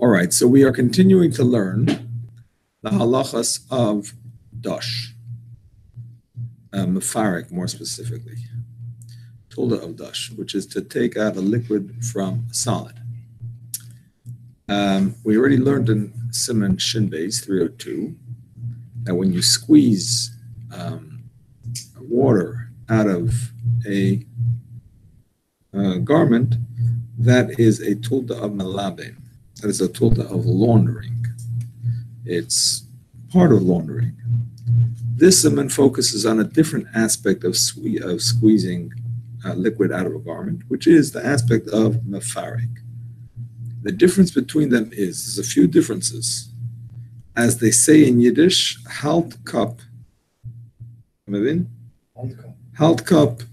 All right, so we are continuing to learn the halachas of dash, mefarik more specifically, tulda of dash, which is to take out a liquid from a solid. We already learned in Siman Shin Beis 302 that when you squeeze water out of a garment, that is a tulda of malaben. That is a tulda of laundering. It's part of laundering. This Siman focuses on a different aspect of squeezing liquid out of a garment, which is the aspect of mefarik. The difference between them is, there's a few differences. As they say in Yiddish, halt cup. Halt cup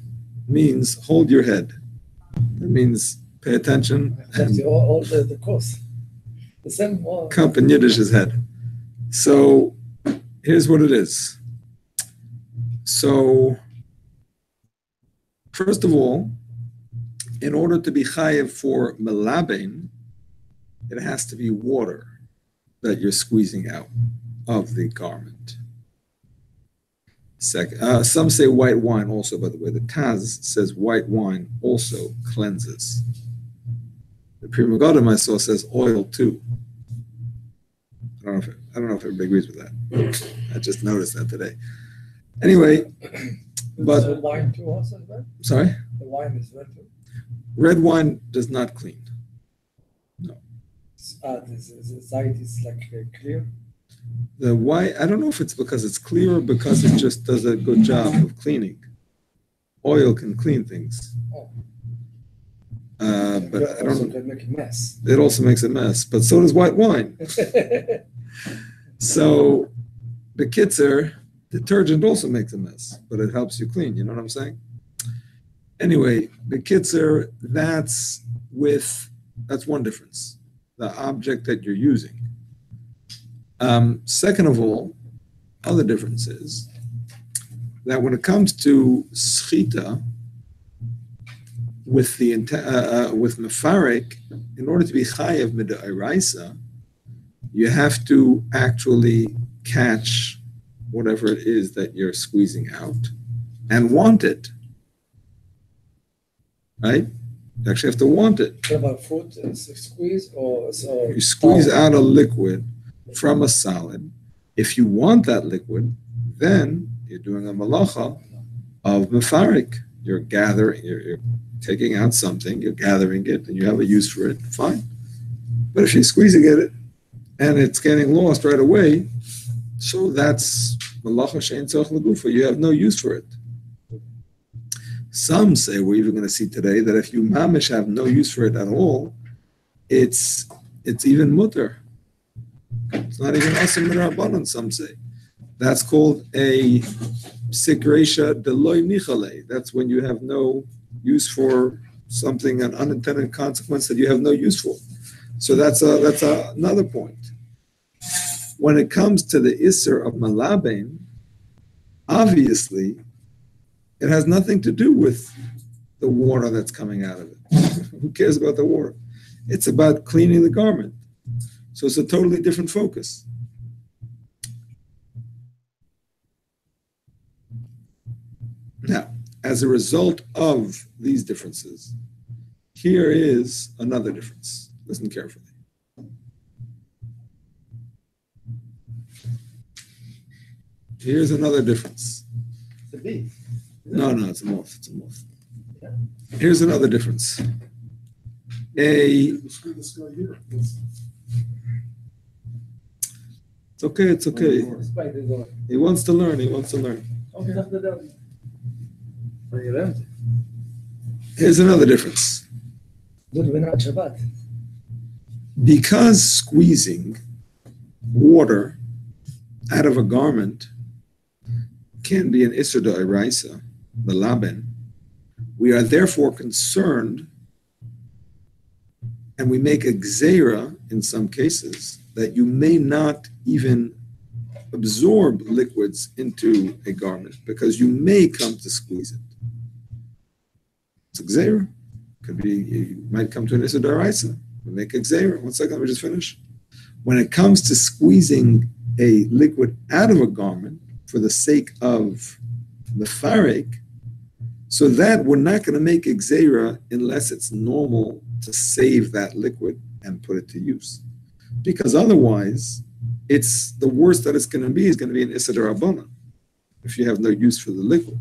means hold your head. That means pay attention. All the course. The same cup in Yiddish is head. So here's what it is. So first of all, in order to be chayev for melaben, it has to be water that you're squeezing out of the garment. Second, some say white wine also, by the way. The Taz says white wine also cleanses. The Pri Megadim I saw says oil too. I don't know if everybody agrees with that. I just noticed that today. Anyway, but the wine too also is red? Sorry? The wine is red too? Red wine does not clean. No. The side is like clear? The white, I don't know if it's because it's clear or because it just does a good job of cleaning. Oil can clean things. Oh. But I don't know. Can make a mess. It also makes a mess, but so does white wine. So the kitzer, detergent also makes a mess, but it helps you clean. You know what I'm saying? Anyway, the kitzer, that's one difference. The object that you're using. Second of all, other difference is that when it comes to schita, with mefarik, in order to be chayev mid'oraisa, you have to actually catch whatever it is that you're squeezing out and want it. Right? You actually have to want it. What about fruit? Squeeze or so? You squeeze out a liquid from a solid. If you want that liquid, then you're doing a malacha of mefarik. You're gathering, you're taking out something, you're gathering it, and you have a use for it, fine. But if you're squeezing it and it's getting lost right away, so that's malacha she'en tzorech legufa. You have no use for it. Some say, we're even going to see today, that if you mamish have no use for it at all, it's even mutter. It's not even asim m'rabbanan, some say. That's called a sikresha deloy nichale. That's when you have no use for something, an unintended consequence that you have no use for. So that's another point. When it comes to the isser of malaben, obviously, it has nothing to do with the water that's coming out of it. Who cares about the water? It's about cleaning the garment. So it's a totally different focus. Now, as a result of these differences, here is another difference. Listen carefully. Here's another difference. It's a bee. No, it's a moth. It's a moth. Yeah. Here's another difference. It's okay. It's okay. He wants to learn. Here's another difference. Because squeezing water out of a garment can be an isser d'oraisa, the laben, we are therefore concerned, and we make a gzeira in some cases, that you may not even absorb liquids into a garment because you may come to squeeze it. It's a gzeira. Could be, you might come to an isser d'oraisa. we make a gzeira. 1 second, let me just finish. When it comes to squeezing a liquid out of a garment for the sake of the farek, so that we're not going to make a gzeira unless it's normal to save that liquid and put it to use. Because otherwise, it's the worst that it's going to be is going to be an issa d'rabbanan if you have no use for the liquid.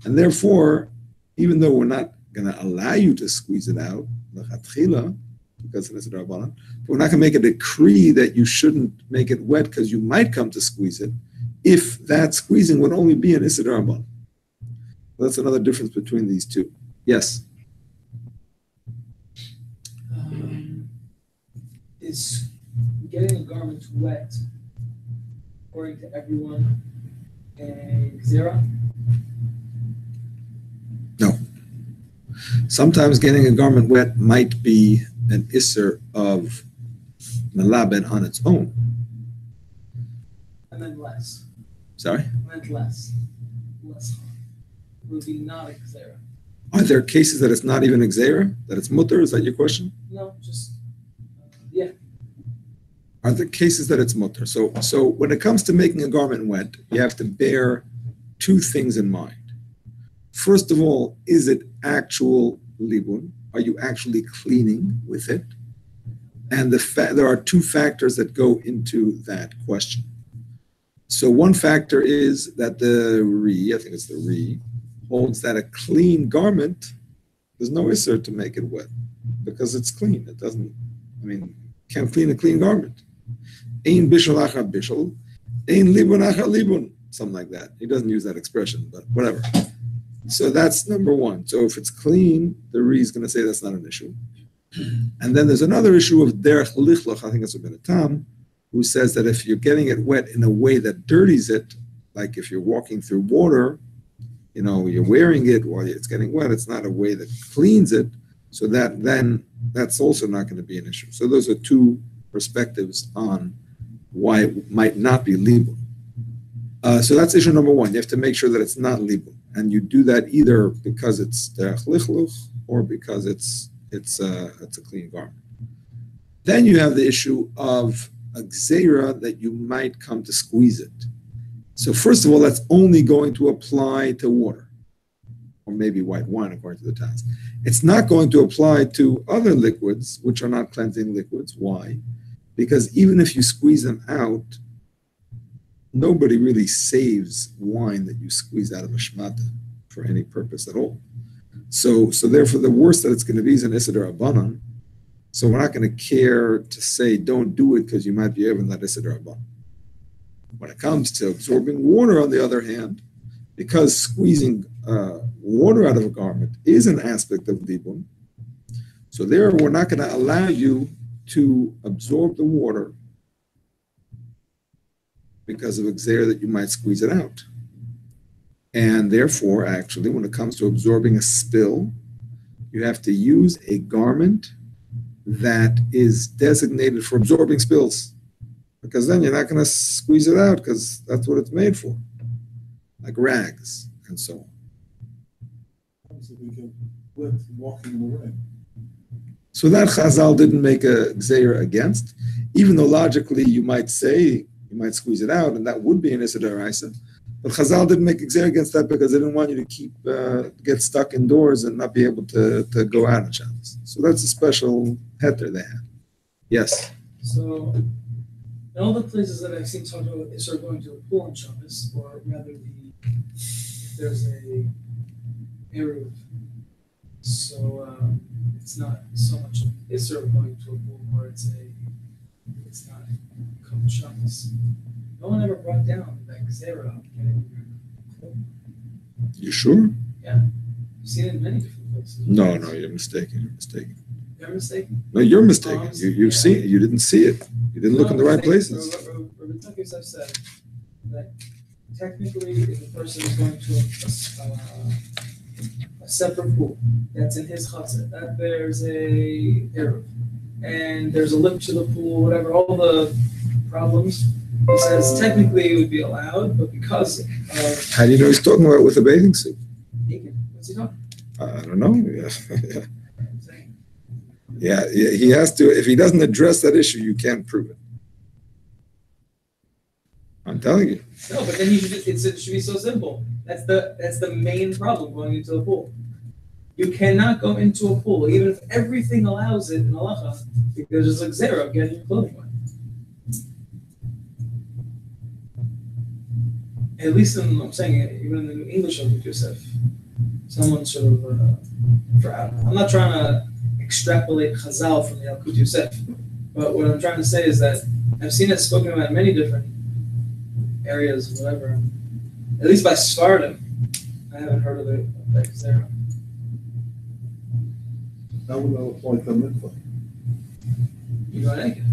And therefore, even though we're not going to allow you to squeeze it out, because it's a d'rabbanan, but we're not going to make a decree that you shouldn't make it wet because you might come to squeeze it if that squeezing would only be an issa d'rabbanan. That's another difference between these two. Yes? Is getting a garment wet, according to everyone, a gzera? No. Sometimes getting a garment wet might be an isser of melaben on its own. I meant less. Sorry? I meant less. Less harm. It would be not a gzera. Are there cases that it's not even a gzera? That it's mutter? Is that your question? No, just, yeah. Are there cases that it's mutter? So when it comes to making a garment wet, you have to bear two things in mind. First of all, is it actual libun? Are you actually cleaning with it? And there are two factors that go into that question. So one factor is that the Ri, I think it's the Ri, holds that a clean garment, there's no isser to make it wet because it's clean. It doesn't, can't clean a clean garment. Ein bishul achar bishul, ein libun achar libun, something like that. He doesn't use that expression, but whatever. So that's number one. So if it's clean, the Ri is going to say that's not an issue. And then there's another issue of derech lichloch, I think it's a ben Tam, who says that if you're getting it wet in a way that dirties it, like if you're walking through water, you're wearing it while it's getting wet, it's not a way that cleans it, so that's also not going to be an issue. So those are two perspectives on why it might not be libun. So that's issue number one. You have to make sure that it's not libun. And you do that either because it's derech lichluch or because it's a clean garment. Then you have the issue of a gzeira that you might come to squeeze it. So first of all, that's only going to apply to water, or maybe white wine, according to the Taz. It's not going to apply to other liquids, which are not cleansing liquids. Why? Because even if you squeeze them out, nobody really saves wine that you squeeze out of a shmata for any purpose at all. So therefore, the worst that it's going to be is an issa d'rabbanan. So we're not going to care to say don't do it because you might be having that issa d'rabbanan. When it comes to absorbing water, on the other hand, because squeezing water out of a garment is an aspect of libun, so there we're not going to allow you to absorb the water because of a gzeira that you might squeeze it out. And therefore, actually, when it comes to absorbing a spill, you have to use a garment that is designated for absorbing spills, because then you're not going to squeeze it out because that's what it's made for, like rags and so on. So we get wet walking in the rain. So that Chazal didn't make a gzeira against, even though logically you might say, you might squeeze it out, and that would be an issa d'oraisa. But Chazal didn't make a gzeira against that because they didn't want you to get stuck indoors and not be able to go out on Shabbos. So that's a special heter they had. Yes? So, in all the places that I've seen talk about Isser going to a pool on Shabbos, or rather if there's a Eruv, so it's not so much of Isser going to a pool, or it's not come Shabbos. No one ever brought down that Gzera of getting your pool. You sure? Yeah. I've seen it in many different places. No, you're mistaken. You're mistaken? No, you're mistaken. You've seen it. You didn't see it. You didn't look in the right places. Rabbi Tuckis, I've said that technically, if a person is going to a separate pool that's in his chatzah, that there's a eruv, and there's a lip to the pool, whatever, all the problems, he says technically it would be allowed, but because of... How do you know he's talking about with a bathing suit? What's he talking? I don't know. Yeah. Yeah, he has to. If he doesn't address that issue, you can't prove it. I'm telling you. No, but then it should be so simple. That's the main problem going into a pool. You cannot go into a pool, even if everything allows it in halacha, because there's like zero getting your clothing wet. At least I'm saying, even in the English of Yosef, someone sort of, I'm not trying to extrapolate Chazal from the Yalkut Yosef, but what I'm trying to say is that I've seen it spoken about in many different areas, whatever. At least by Sfardim, I haven't heard of it like zero. How would that apply to mikvah? You go naked.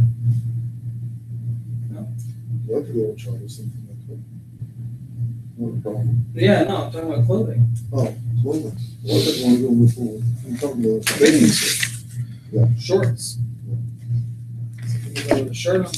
No? You have to go to Shabbos and mikvah. Not a problem. Yeah, no, I'm talking about clothing. Oh, clothing. Why would I want to go in the pool? I'm talking about Bathing suit. Yeah. Shorts. You go with a shirt on.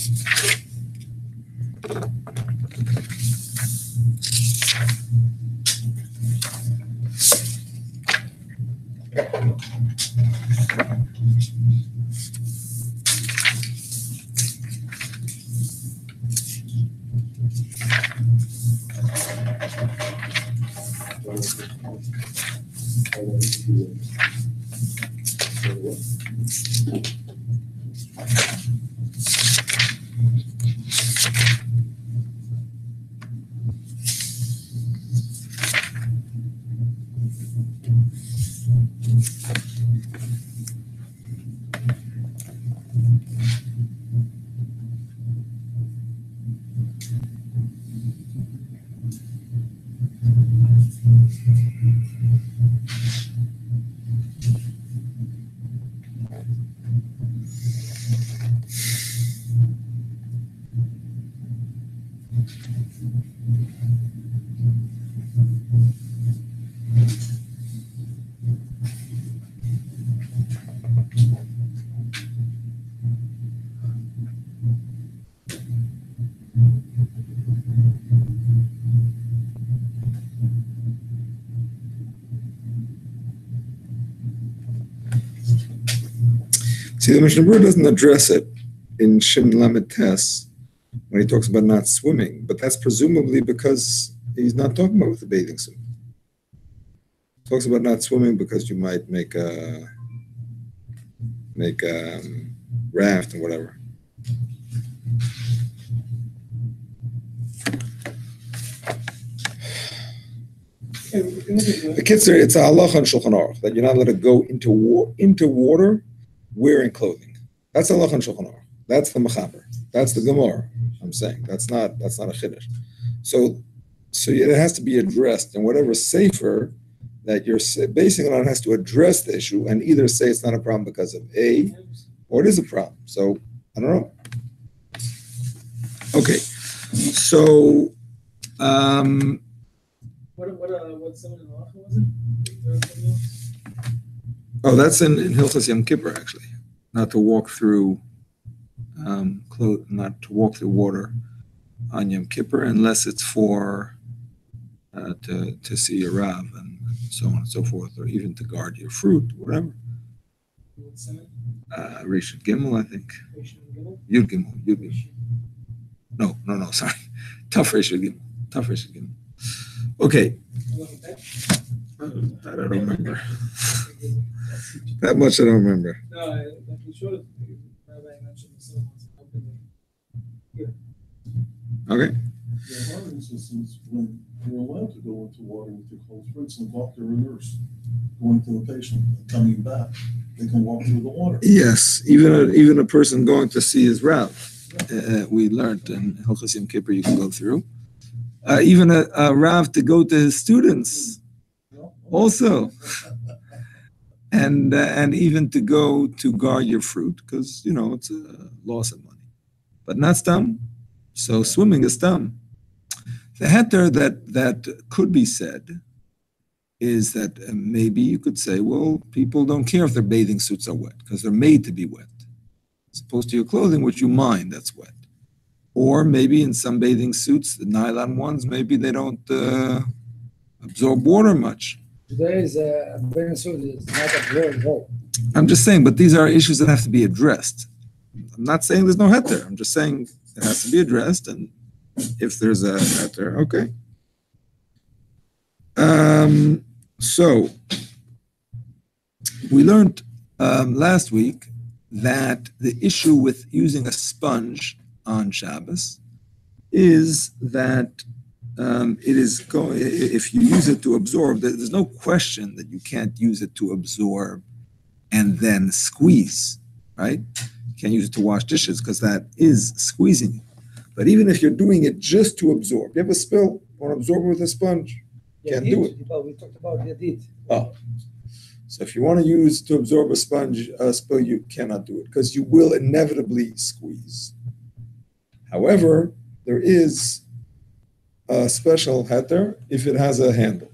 See, the Mishnah Berurah doesn't address it in Shin Lamed Tes when he talks about not swimming, but that's presumably because he's not talking about with the bathing suit. He talks about not swimming because you might make a raft and whatever. The kids are, it's a halacha and Shulchan Aruch that you're not allowed to go into water wearing clothing. That's halacha and Shulchan Aruch. That's the mechaber. That's the Gemara. I'm saying that's not a chiddush. So it has to be addressed, and whatever safer that you're basing it on has to address the issue and either say it's not a problem because of A, or it is a problem. So I don't know. Okay, so. What someone in halacha was it? Oh, that's in Hilchos Yom Kippur actually. Not to walk through not to walk through water on Yom Kippur unless it's for to see your Rav and so on and so forth, or even to guard your fruit, whatever. Rishon Gimel, I think. Yud Gimel. No, sorry. Tough Rishon Gimel. Okay. I don't remember. That much I don't remember. No, I'm sure Rabbi mentioned this. Okay. There are instances when you're allowed to go into water with your clothes. For instance, a doctor or nurse going to the patient and coming back, they can walk through the water. Yes, even a person going to see his Rav. We learned in Hilchos Yom Kippur you can go through. Even a Rav to go to his students also. And even to go to guard your fruit, because, it's a loss of money. But not stam. So swimming is stam. The heter that could be said is that maybe you could say, well, people don't care if their bathing suits are wet, because they're made to be wet. As opposed to your clothing, which you mind, that's wet. Or maybe in some bathing suits, the nylon ones, maybe they don't absorb water much. Today is a bathing suit is not absorbed at all. I'm just saying, but these are issues that have to be addressed. I'm not saying there's no heter. I'm just saying it has to be addressed, and if there's a heter, okay. So we learned last week that the issue with using a sponge on Shabbos is that if you use it to absorb, there's no question that you can't use it to absorb and then squeeze, right? You can't use it to wash dishes because that is squeezing it. But even if you're doing it just to absorb, you have a spill, you want to absorb it with a sponge, can't do it. We talked about Yadid. Oh. So if you want to use to absorb a spill, you cannot do it because you will inevitably squeeze. However, there is a special heter if it has a handle.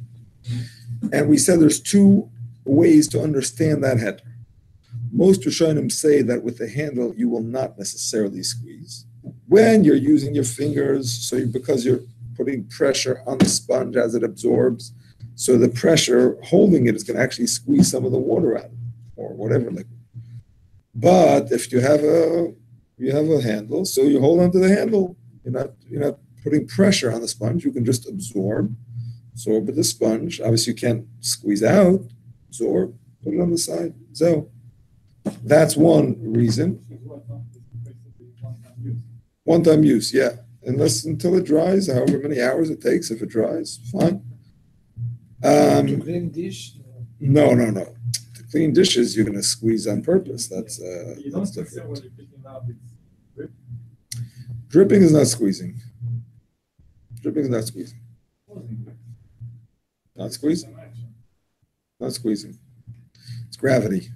And we said there's two ways to understand that heter. Most Rishonim say that with the handle, you will not necessarily squeeze. When you're using your fingers, because you're putting pressure on the sponge as it absorbs, so the pressure holding it is going to actually squeeze some of the water out of it, or whatever liquid. But if you have a handle, so you hold onto the handle. You're not putting pressure on the sponge. You can just absorb with the sponge. Obviously, you can't squeeze out. Absorb, put it on the side. So that's one reason. One-time use, yeah. Until it dries, however many hours it takes. If it dries, fine. To clean dish? No. To clean dishes, you're going to squeeze on purpose. That's different. Dripping is not squeezing. Not squeezing. Not squeezing. It's gravity.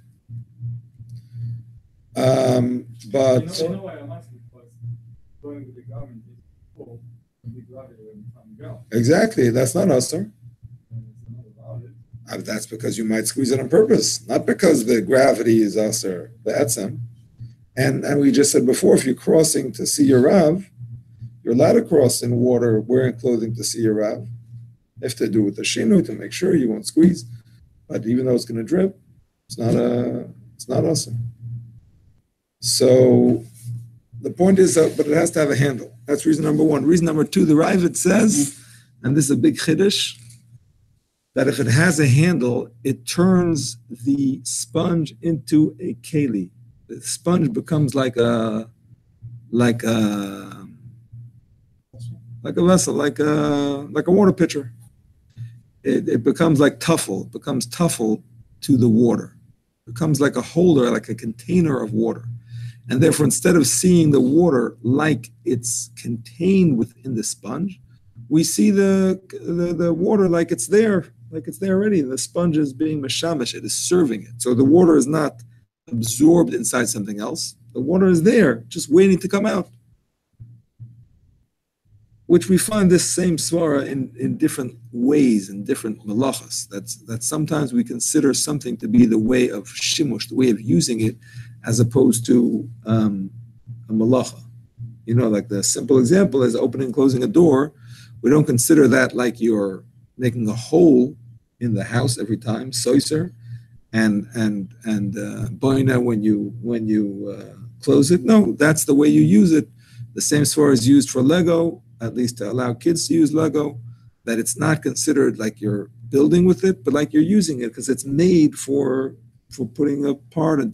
But exactly, that's not usher. That's because you might squeeze it on purpose, not because the gravity is usher. That's him. And we just said before, if you're crossing to see your Rav, you're allowed to cross in water wearing clothing to see your Rav. If to do with the shinu to make sure you won't squeeze. But even though it's going to drip, it's not awesome. So the point is, but it has to have a handle. That's reason number one. Reason number two, the Ravid says, and this is a big chiddush, that if it has a handle, it turns the sponge into a keli. The sponge becomes like a vessel, like a water pitcher. It becomes like tuffle. It becomes tuffle to the water. It becomes like a holder, like a container of water. And therefore, instead of seeing the water like it's contained within the sponge, we see the water like it's there already. The sponge is being mashamish, it is serving it. So the water is not absorbed inside something else. The water is there, just waiting to come out. Which we find this same svara in different ways, in different malachas. That sometimes we consider something to be the way of shimush, the way of using it, as opposed to a malacha. Like the simple example is opening and closing a door. We don't consider that like you're making a hole in the house every time, soiser, and boina when you close it. No, that's the way you use it. The same svara is used for Lego, at least to allow kids to use Lego, that it's not considered like you're building with it, but like you're using it because it's made for putting apart and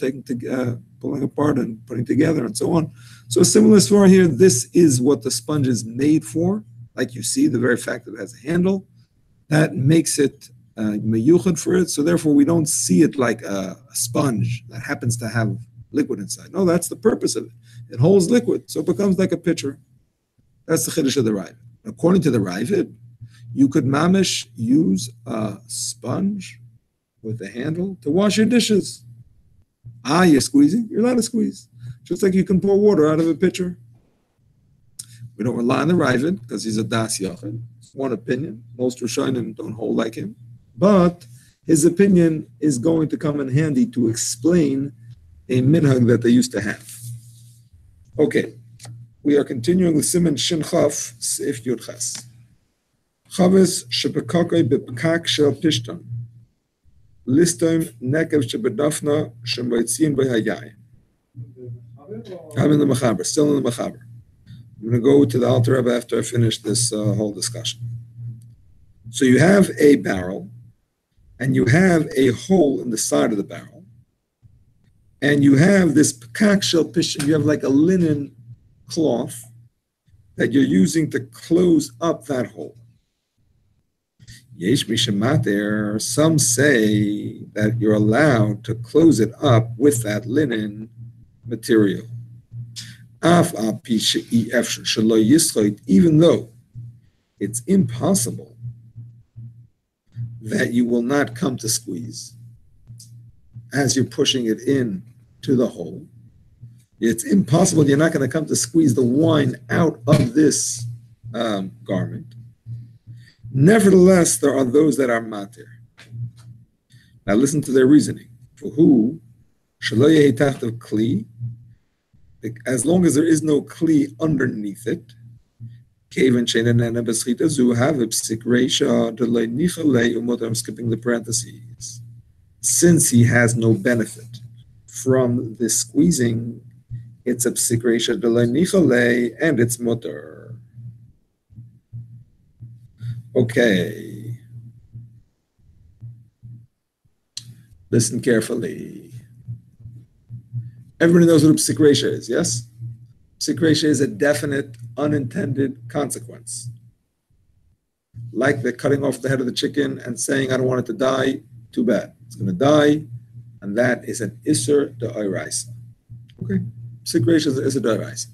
pulling apart and putting together and so on. So a similar story here, this is what the sponge is made for. Like you see, the very fact that it has a handle, that makes it meyuchad for it. So therefore, we don't see it like a sponge that happens to have liquid inside. No, that's the purpose of it. It holds liquid, so it becomes like a pitcher. That's the chiddush of the Ravid. According to the Ravid, you could mamish use a sponge with a handle to wash your dishes. You're squeezing? You're allowed to squeeze. Just like you can pour water out of a pitcher. We don't rely on the Ravid because he's a das yachid. One opinion. Most Rishonim don't hold like him. But his opinion is going to come in handy to explain a minhag that they used to have. Okay. We are continuing with Siman Shin Chaf, Seif Yud Ches. Chaves shebekakei bepkak shel pishton. Listoim nekev shebedafna shemoitzin b'hayayin. I'm in the Mechaber, still in the Mechaber. I'm going to go to the Alter Rebbe after I finish this whole discussion. So you have a barrel, and you have a hole in the side of the barrel, and you have this pekak shel pishim, you have like a linen cloth that you're using to close up that hole. Yesh mishamat, some say that you're allowed to close it up with that linen material. Even though it's impossible that you will not come to squeeze as you're pushing it in to the hole. It's impossible you're not going to come to squeeze the wine out of this garment. Nevertheless, there are those that are matir. Now listen to their reasoning. For who? Kli, as long as there is no kli underneath it, I'm skipping the parentheses. Since he has no benefit from this squeezing, it's a psikresha delay nichale and it's mutter. Okay. Listen carefully. Everybody knows what a psikresha is, yes? Psikresha is a definite, unintended consequence. Like the cutting off the head of the chicken and saying, I don't want it to die, too bad. It's going to die, and that is an Isser D'Oraisa. Okay? Psikresha is an Isser D'Oraisa.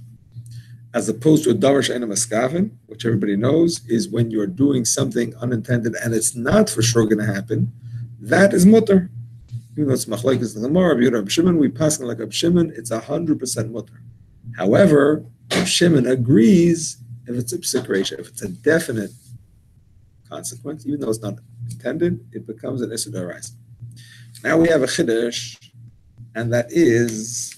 As opposed to a Davar She'ena Maskavin, which everybody knows, is when you're doing something unintended and it's not for sure going to happen, that is mutter. Even though it's Machlekes in the Gemara, Reb Shimon, we pass like Reb Shimon, it's 100% mutter. However, Reb Shimon agrees if it's a psikresha, if it's a definite consequence, even though it's not intended, it becomes an Isser D'Oraisa. Now we have a chiddush, and that is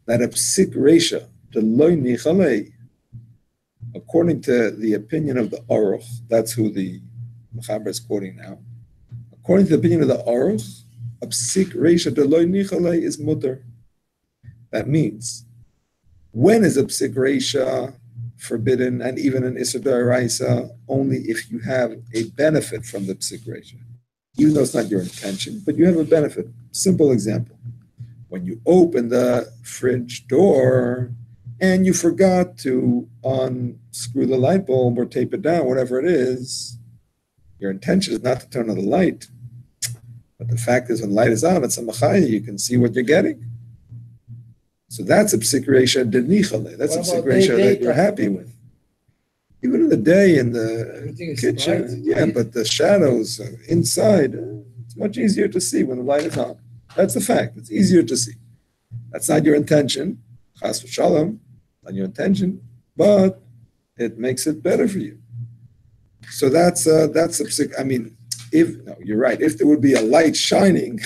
that a psikresha, the loy nichalei, according to the opinion of the Aruch, that's who the Mechaber is quoting now. According to the opinion of the Aruch, a psikresha the loy nichalei is mutter. That means, when is a psikresha forbidden and even an Isser D'Oraisa? Only if you have a benefit from the psikresha. Even though it's not your intention, but you have a benefit. Simple example. When you open the fridge door and you forgot to unscrew the light bulb or tape it down, whatever it is, your intention is not to turn on the light. But the fact is, when the light is on, it's a machaya, you can see what you're getting. So that's a psikresha denichale. That's a psikresha that you're happy with. Even in the day in the kitchen, yeah, but the shadows inside, it's much easier to see when the light is on. That's the fact. It's easier to see. That's not your intention. Chas v'shalom, not your intention, but it makes it better for you. So that's a I mean, you're right. If there would be a light shining,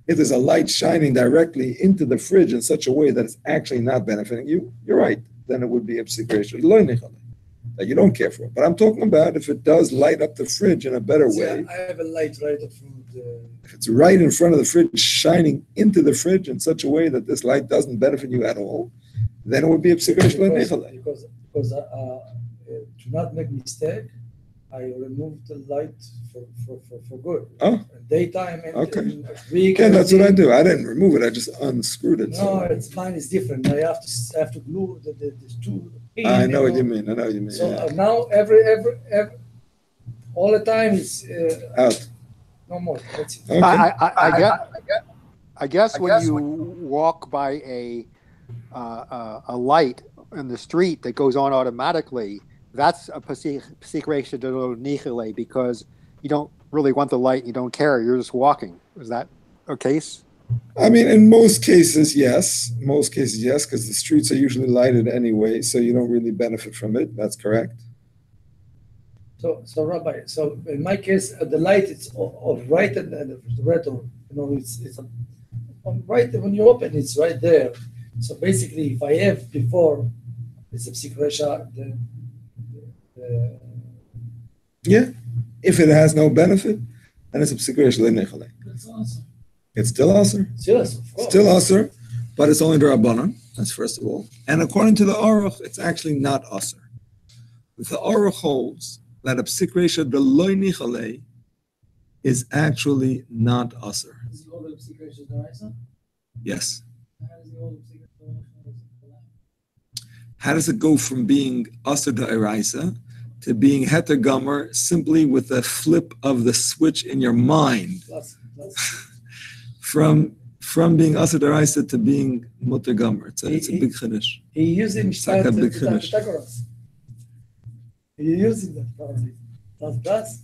if there's a light shining directly into the fridge in such a way that it's actually not benefiting you, you're right. Then it would be a psikresha that you don't care for it. But I'm talking about if it does light up the fridge in a better way. I have a light right up from the... If it's right in front of the fridge, shining into the fridge in such a way that this light doesn't benefit you at all, then it would be a psikresha. Because to not make mistake, I removed the light for good. Oh. Daytime and okay. Weekend. Yeah, that's what I do. I didn't remove it. I just unscrewed it. No, it's mine is different. I have to glue the two. I know what you mean. So yeah. Now every all the time it's out. No more. That's it. Okay. I guess when you walk by a light in the street that goes on automatically, that's a psikresha de nichale because you don't really want the light, you don't care, you're just walking. Is that a case? I mean, in most cases, yes. Most cases, yes, because the streets are usually lighted anyway, so you don't really benefit from it. That's correct. So Rabbi, so in my case, the light is right and the red, it's right when you open, it's right there. So basically, if I have before, it's a psikresha. Yeah, if it has no benefit, then it's a psikresha le'nechale. It's awesome. It's still asr. Yes, of course. Still asr, but it's only Rabbanan. That's first of all. And according to the Aruch, it's actually not asr. The Aruch holds that a psik reisha deloy nichale is actually not asr. Does he hold it Psik Reisha D'Oraisa? Yes. How does he hold it Psik Reisha D'Oraisa? How does it go from being asr da'iraisa to being heter gomer simply with a flip of the switch in your mind? Plus. From being asr da'iraisa to being muter gomer. It's a big chiddush. He using It's like a big chiddush. Pythagoras. He using that probably. Plus.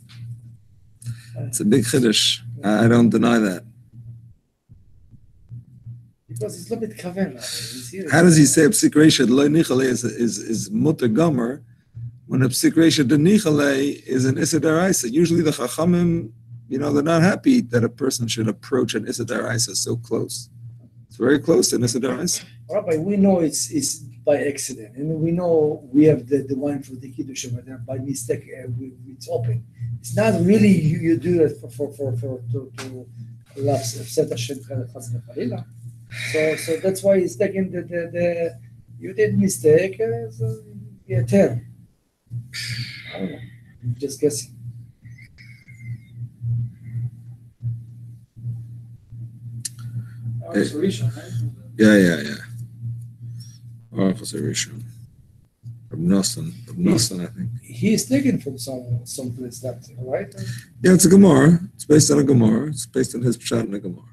It's a big chiddush. I don't deny that. Because it's a little bit kaven. How does he say a psik reisha lo nichale is muter gomer when a psik reisha de nichale is an issa daraisa? Usually the chachamim, they're not happy that a person should approach an issa daraisa so close. It's very close to an issa daraisa. Rabbi, we know it's by accident, and we know we have the wine for the kiddush over there by mistake. It's open. It's not really you do that for to upset Hashem chas v'chalila. So that's why he's taking the you did mistake. So yeah, tell. I don't know. I'm just guessing. It's Rishon, right? Yeah. Hilchos Rishon. From Nosson, I think. He is taken from some place that right. Yeah, it's a Gemara. It's based on a Gemara. It's based on his pshat in a Gemara.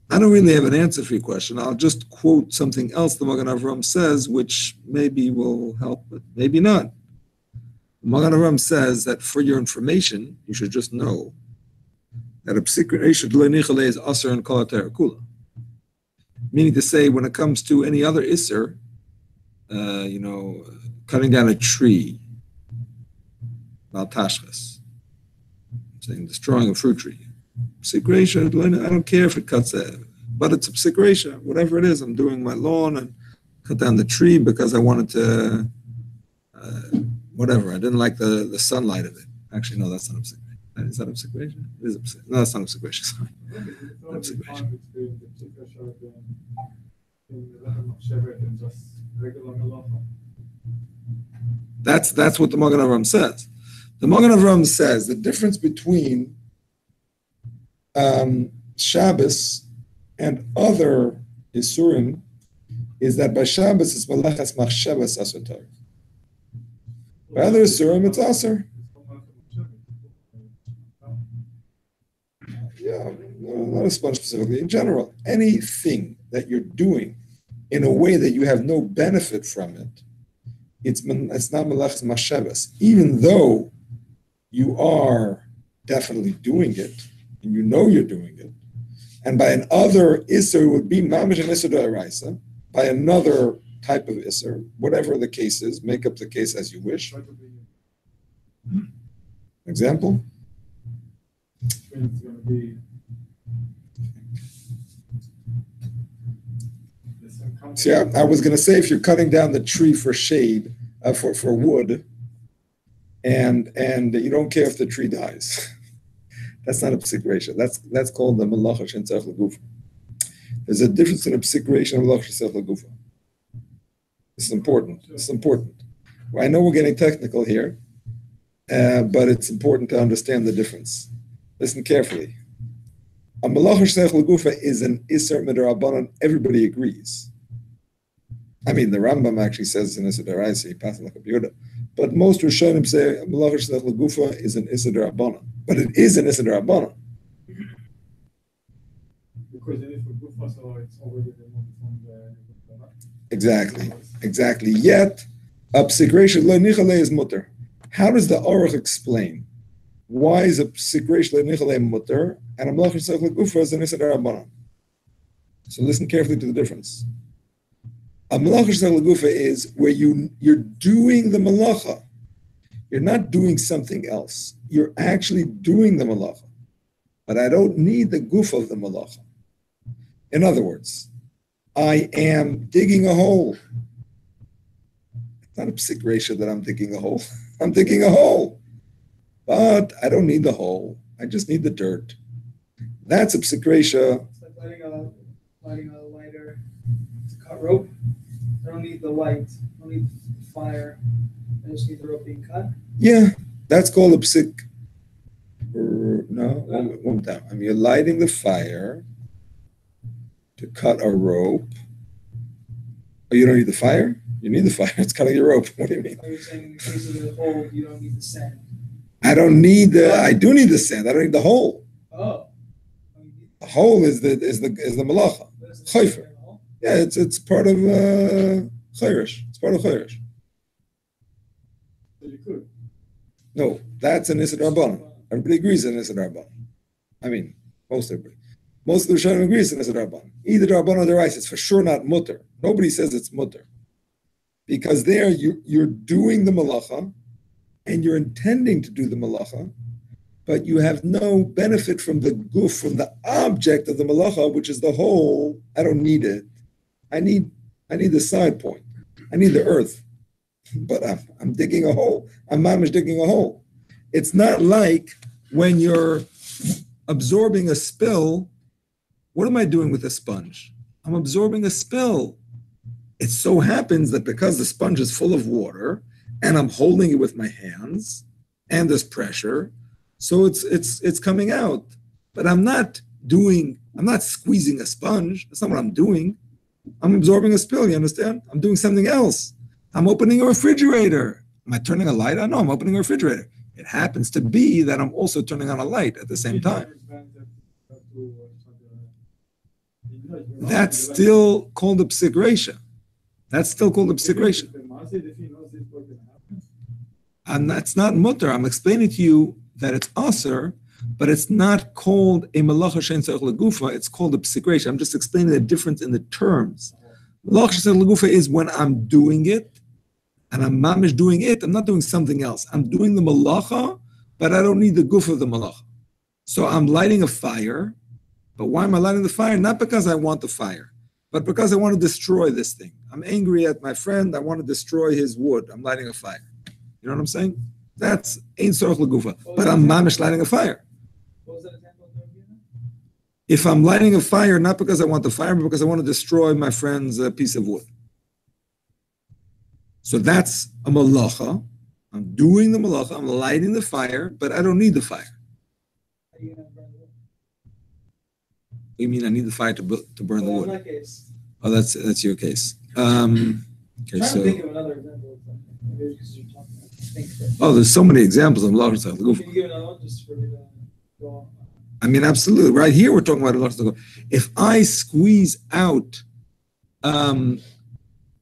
I don't really have an answer for your question. I'll just quote something else the Magen Avraham says, which maybe will help, but maybe not. The Magen Avraham says that for your information, you should just know that a psik reisha lo nichale is asr and kol haTorah kula. Meaning to say, when it comes to any other isser, cutting down a tree, maltashkas, saying destroying a fruit tree. Psik reisha, I don't care if it cuts but it's a psik reisha, whatever it is. I'm doing my lawn and cut down the tree because I wanted to, whatever. I didn't like the sunlight of it. Actually, no, that's not a psik reisha. Is that a psik reisha? It is a psik. No, that's not a psik reisha. Sorry. Not a psik reisha. That's what the Magen Avraham says. The Magen Avraham says the difference between Shabbos and other Isurim is that by Shabbos it's Malachas Machshavas Asur Torah. By other Isurim it's Asur. Yeah, not a sponge specifically. In general, anything that you're doing in a way that you have no benefit from it, it's not Malachas Machshavas. Even though you are definitely doing it, and you know you're doing it, and by another Isser it would be Mamish and Isser D'Oraisa, by another type of Isser, whatever the case is, make up the case as you wish. Example? See, I was going to say if you're cutting down the tree for shade, for wood, and you don't care if the tree dies. That's not a psik reisha. That's called the malacha shentzach legufa. There's a difference in a psik reisha and a malacha shentzach legufa. This is important. Well, I know we're getting technical here, but it's important to understand the difference. Listen carefully. A malacha shentzach legufa is an iser midrabanan. Everybody agrees. I mean, the Rambam actually says in Isser D'Oraisa, he passes like a Yehuda. But most Rishonim say Malacha Shenech Legufa is an Isser D'Rabbanan. But it is an Isser D'Rabbanan. Because it is for Gufa, so it's already removed from the... Exactly. Yet, a psik reisha lo nichale is mutter. How does the Aruch explain? Why is a psik reisha lo nichale mutter and a Malacha Shenech Legufa is an Isser D'Rabbanan? So listen carefully to the difference. A malacha shenech legufa is where you're doing the malacha. You're not doing something else. You're actually doing the malacha. But I don't need the goof of the malacha. In other words, I am digging a hole. not a psik ratio that I'm digging a hole. I'm digging a hole. But I don't need the hole. I just need the dirt. That's a psik ratio. It's like lighting a lighter to cut rope. I don't need the light. I don't need the fire. I just need the rope being cut. Yeah, that's called a psik. No, one time. I mean, you're lighting the fire to cut a rope. Oh, you don't need the fire? You need the fire. It's cutting your rope. What do you mean? Are you saying in the case of the hole, you don't need the sand? I do need the sand. I don't need the hole. Oh. The hole is the malacha. Chayfer. Yeah, it's part of chayrish. It's part of chayrish. So you could. No, that's an Issa Rabbanan. Everybody agrees on Issa Rabbanan. I mean, most everybody. Most of the Rishonim agrees on Issa Rabbanan. Either Rabbanan or Deraisa. It's for sure not mutter. Nobody says it's mutter. Because there you're doing the malacha and you're intending to do the malacha, but you have no benefit from the guf, from the object of the malacha, which is the hole. I don't need it. I need the side point. I need the earth. But I'm digging a hole. I'm mamish digging a hole. It's not like when you're absorbing a spill. What am I doing with a sponge? I'm absorbing a spill. It so happens that because the sponge is full of water and I'm holding it with my hands and there's pressure, so it's coming out. But I'm not squeezing a sponge. That's not what I'm doing. I'm absorbing a spill, you understand? I'm doing something else. I'm opening a refrigerator. Am I turning a light on? No, I'm opening a refrigerator. It happens to be that I'm also turning on a light at the same time. That's still called a psik reisha. That's still called a psik reisha. And that's not mutter. I'm explaining to you that it's aser, but it's not called a malacha shein tzarich legufa. It's called a psik reisha. I'm just explaining the difference in the terms. Malacha shein tzarich legufa is when I'm doing it, and I'm mamish doing it. I'm not doing something else. I'm doing the malacha, but I don't need the guf of the malacha. So I'm lighting a fire. But why am I lighting the fire? Not because I want the fire, but because I want to destroy this thing. I'm angry at my friend. I want to destroy his wood. I'm lighting a fire. You know what I'm saying? That's ein tzorach legufa. But I'm mamish lighting a fire. What was that example? If I'm lighting a fire, not because I want the fire, but because I want to destroy my friend's piece of wood. So that's a malacha. I'm doing the malacha. I'm lighting the fire, but I don't need the fire. Are you gonna burn the wood? You mean I need the fire to burn the Well, wood? in that case, Oh, that's your case. Okay, I'm trying so to think of another example. Maybe because you're talking. I think that. there's so many examples of malacha tzarich legufa. Can you give another one just for me to go on? I mean, absolutely. Right here, we're talking about malacha tzarich legufa. If I squeeze out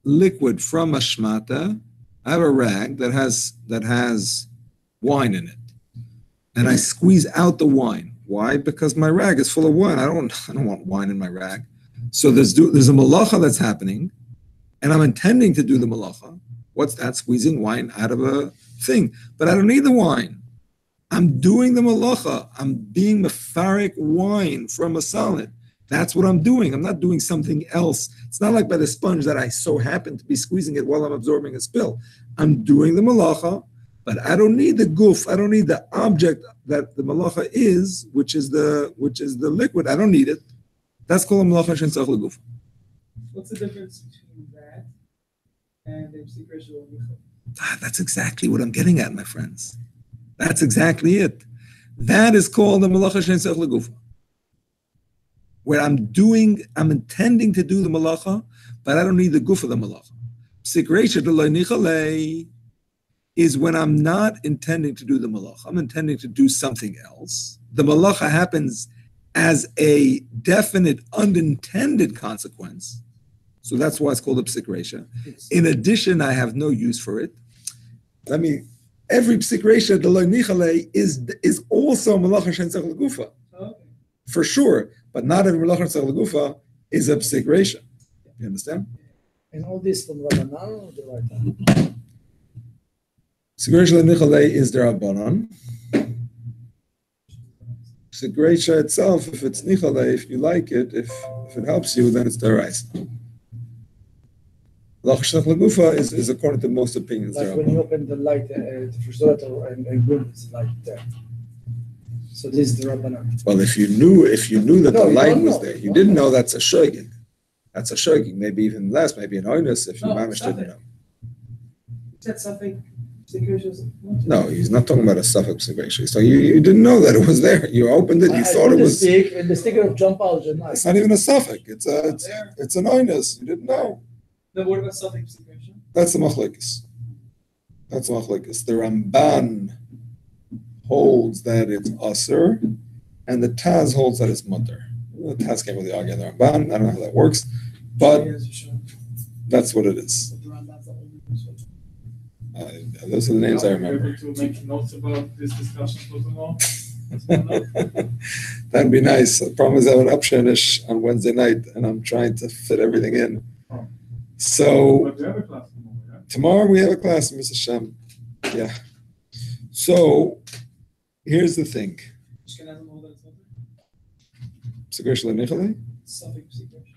liquid from a shmata, I have a rag that has wine in it, and I squeeze out the wine. Why? Because my rag is full of wine. I don't want wine in my rag. So there's a malacha that's happening, and I'm intending to do the malacha. What's that? Squeezing wine out of a thing. But I don't need the wine. I'm doing the malacha. I'm being mefarik wine from a solid. That's what I'm doing. I'm not doing something else. It's not like by the sponge that I so happen to be squeezing it while I'm absorbing a spill. I'm doing the malacha, but I don't need the guf. I don't need the object that the malacha is, which is the liquid. I don't need it. That's called a malacha shein tzarich leguf. What's the difference between that and the psik reisha of michal? That's exactly what I'm getting at, my friends. That's exactly it. That is called a malacha shein tzarich leguf. Where I'm intending to do the malacha, but I don't need the guf of the malacha. Psik reisha d'lo nichalei is when I'm not intending to do the malacha. I'm intending to do something else. The malacha happens as a definite unintended consequence. So that's why it's called a psik reisha. In addition, I have no use for it. Every psik reisha d'lo nichalei is also a malacha shein tzarich legufa. Okay. For sure. But not every malacha tzarich legufa is a psik reisha. You understand? And all this from Rabbanan or the Raita? Psik reisha nichalei is the Rabbanan. Psik reisha itself, if it's nichalei, if you like it, if it helps you, then it's the Raisa. Lachshach Lagufa is according to most opinions. Like when you open the light, the refrigerator and room is like that. So this is the Rabbanan. Well, if you knew that the No, you light don't was know. there, you didn't know that's a shogeg. That's a shogeg. Maybe even less. Maybe an oinus if you No, mamish stop didn't it. know. You said something. Secretions. No, he's not talking about a suffix segregation. So you didn't know that it was there. You opened it. You thought it was. And the sticker of jump out at night. It's not even a suffix. It's an oinus. You didn't know. Then what about something secretion? That's the machlekes. That's the machlekes. The Ramban holds that it's aser, and the Taz holds that it's mutter. The Taz can't really argue on the Ramban. I don't know how that works, but that's what it is. Those are the names I remember. Able to make notes about this discussion for tomorrow. That'd be nice. The problem is I have an upshanish on Wednesday night, and I'm trying to fit everything in. Oh. So But we have a class tomorrow, yeah? tomorrow we have a class, Mr. Shem. Yeah. So here's the thing. Ashkenazim hold that it's not Segresh Lenichale? something secretion.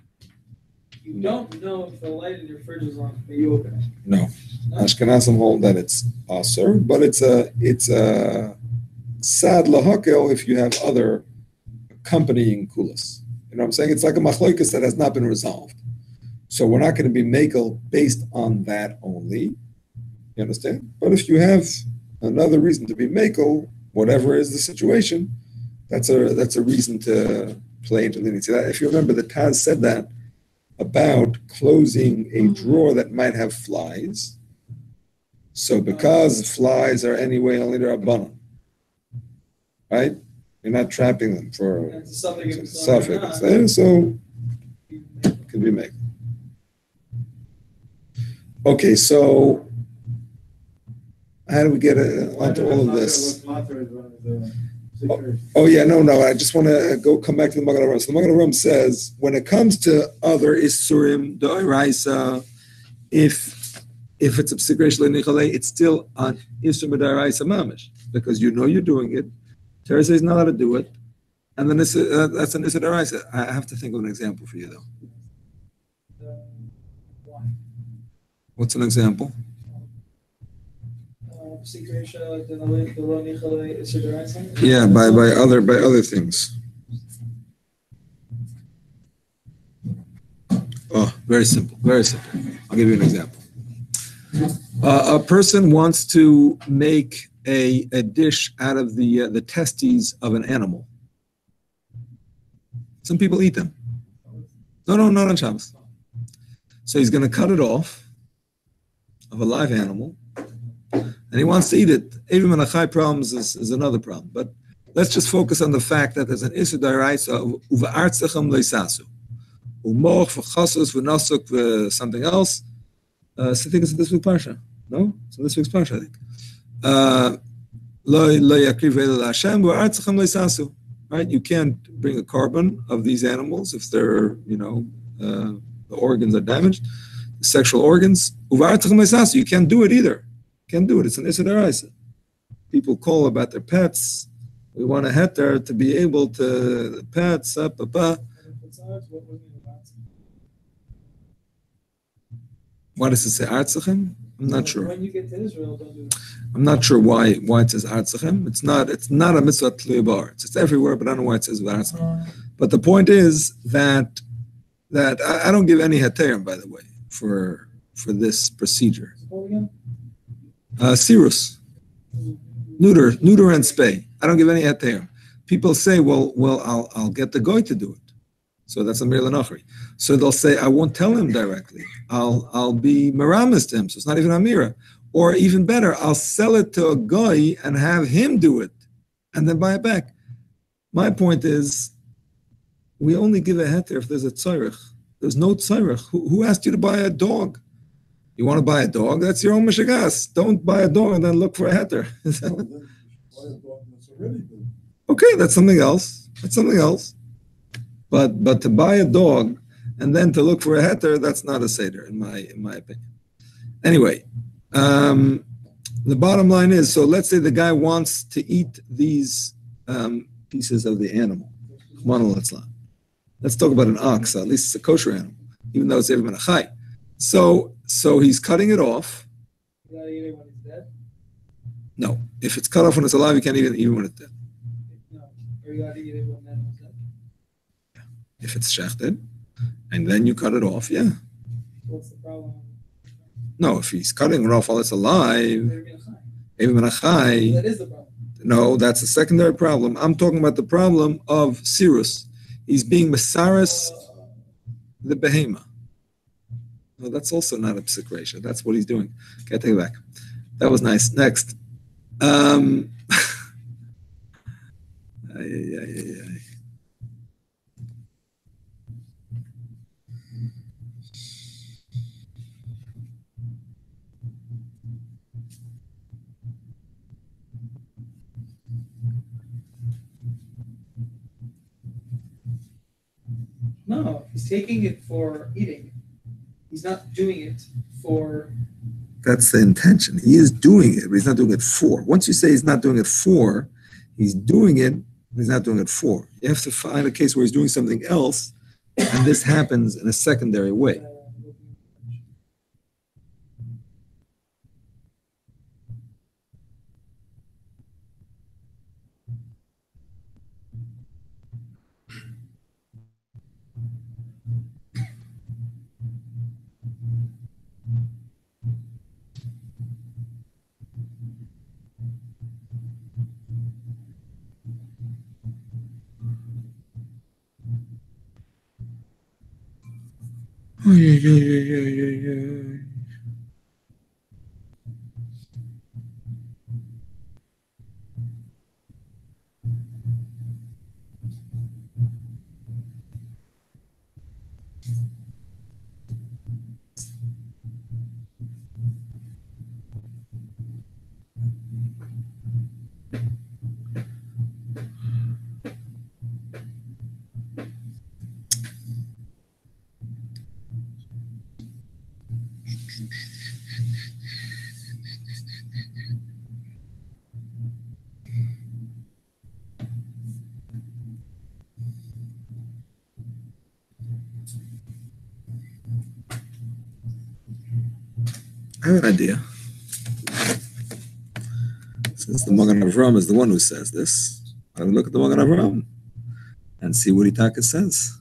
You don't know if the light in your fridge is on, but you open it. No. Ashkenazim hold that it's aser, but it's a sad lahakel if you have other accompanying kulas. You know what I'm saying? It's like a machloikas that has not been resolved. So we're not going to be makel based on that only. You understand? But if you have another reason to be makel, whatever is the situation, that's a reason to play into leniency. If you remember, the Taz said that about closing a drawer that might have flies. So because flies are anyway only the Rabbanan, right? You're not trapping them for And it's something if it's suffix. on or not, So it can be made. Okay, so how do we get onto all of this? Oh yeah, no. I just want to come back to the Magen Avraham. So the Magen Avraham says when it comes to other isurim, the oraisa, if it's a psikresh lenichale, it's still an isurim d'oraisa mamish because you know you're doing it. Teresa is not allowed to do it, and then that's an isurim d'oraisa. I have to think of an example for you though. Why? What's an example? Secretion, the lo nichale, is there something? Yeah, by other things. Oh, very simple. Very simple. I'll give you an example. A person wants to make a dish out of the testes of an animal. Some people eat them. No, not on Shabbos. So he's going to cut it off of a live animal, and he wants to eat it. Even when a high problems is another problem. But let's just focus on the fact that there's an issue d'oraisa of uve'artzechem leisasu, umoch v'chasus v'nasuk v'something else. So I think it's this week's parsha. No, it's this week's parsha. I think. Lo yakriv el Hashem uve'artzechem leisasu. Right? You can't bring a carbon of these animals if they're the organs are damaged, the sexual organs. Uve'artzechem leisasu. You can't do it either. Can't do it. It's an issur d'oraisa. People call about their pets. We want a heter to be able to the pets. Why does it say artzachem? I'm not sure. When you get to Israel, don't do that. I'm not sure why it says artzachem. It's not a mitzvah tluya. It's everywhere, but I don't know why it says artzachem. But the point is that I don't give any heterim, by the way, for this procedure. Sirus, neuter and spay. I don't give any heter. People say, well, I'll get the goy to do it. So that's a mir l'nachri. So they'll say, I won't tell him directly. I'll be meramis to him. So it's not even amira. Or even better, I'll sell it to a goy and have him do it, and then buy it back. My point is, we only give a heter if there's a tzarech. There's no tzarech. Who asked you to buy a dog? You want to buy a dog? That's your own mishagas. Don't buy a dog and then look for a heter. Okay, that's something else. But to buy a dog and then to look for a heter, that's not a seder in my opinion. Anyway, the bottom line is, so let's say the guy wants to eat these pieces of the animal. Let's talk about an ox. At least it's a kosher animal, even though it's even a chai. So So he's cutting it off. You gotta eat it when it's dead? No, if it's cut off when it's alive, you can't even when it's dead. No. Or you gotta eat it when the animal's dead? If it's shechted, and then you cut it off, yeah. What's the problem? No, if he's cutting it off while it's alive, That even achai. is the problem. No, that's a secondary problem. I'm talking about the problem of sirus. He's being mesaris the behema. No, that's also not a psik ratio. That's what he's doing. Okay, I take it back. That was nice. Next. Ay, ay, ay, ay, ay. No, he's taking it for eating. He's not doing it for. That's the intention. He is doing it, but he's not doing it for. Once you say he's not doing it for, he's doing it, but he's not doing it for. You have to find a case where he's doing something else, and this happens in a secondary way. I have an idea. Since the Magen Avram is the one who says this, I would look at the Magen Avram and see what Itaka says.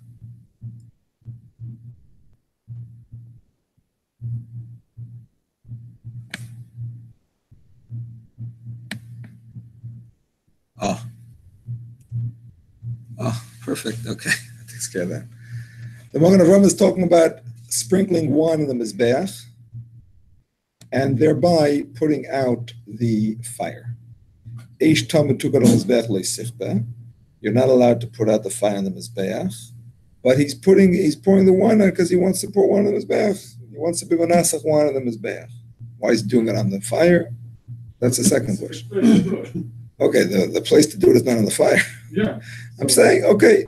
Oh, perfect. Okay, that takes care of that. The Magen Avram is talking about sprinkling wine in the Mizbeach and thereby putting out the fire. You're not allowed to put out the fire on the Mizbeach, but he's pouring the wine out because he wants to pour wine on the Mizbeach. He wants to be manasach wine on the Mizbeach. Why is he doing it on the fire? That's the second question. Okay, the place to do it is not on the fire. Yeah. I'm saying, okay,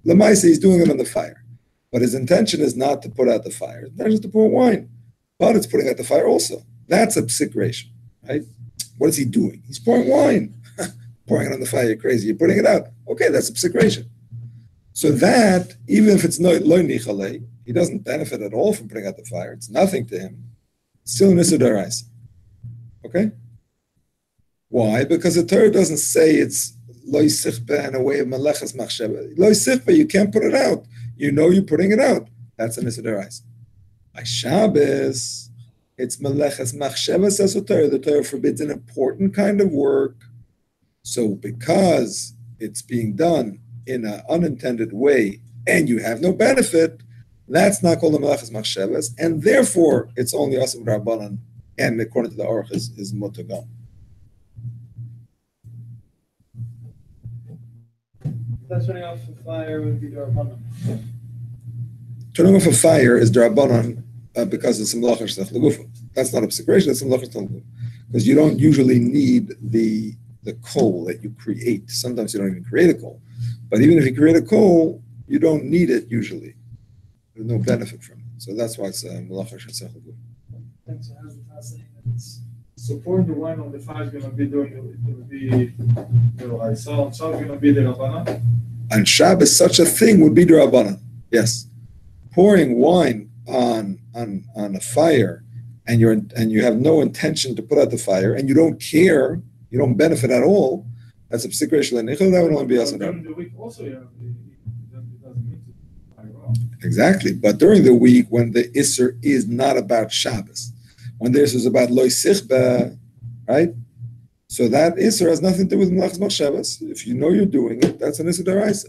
Lamaisa, he's doing it on the fire. But his intention is not to put out the fire. His intention is to pour wine. But it's putting out the fire also. That's a psik ratio, right? What is he doing? He's pouring wine. Pouring it on the fire, you're crazy. You're putting it out. Okay, that's a psik ratio. So that, even if it's loy nichalei, he doesn't benefit at all from putting out the fire. It's nothing to him. Still Nisa Daraisa. Okay? Why? Because the Torah doesn't say it's loy sichba in a way of melechas machsheva. Loy sichba, you can't put it out. You know you're putting it out. That's a Nisa Daraisa. By Shabbos, it's melechas machsheva, says the Torah. The Torah forbids an important kind of work. So because it's being done in an unintended way and you have no benefit, that's not called a melechas machshavas, and therefore it's only asim rabbanan, and according to the Aruch is mutagam. That's turning off the fire would be Darabbanan. Turning off a fire is Darabbanan because it's a melachas legufa. That's not a psikration, it's a melachas legufa. Because you don't usually need the coal that you create. Sometimes you don't even create a coal. But even if you create a coal, you don't need it usually. There's no benefit from it. So that's why it's melachas legufa. Thanks. So how's the Taz saying that it's So pouring the wine on the fire is going to be doing it. Will be the so it's going to be the Rabbana. On Shabbos, such a thing would be D'Rabbanan. Yes. Pouring wine on a fire and you have no intention to put out the fire, and you don't care, you don't benefit at all, that's a psik reisha lenichel. That would only be asur. During the week also, yeah, it doesn't mean to fire off. Exactly, but during the week when the isser is not about Shabbos, when the isser is about loy sichba, right? So that isser has nothing to do with melachas machshavas. If you know you're doing it, that's an isser deraisa.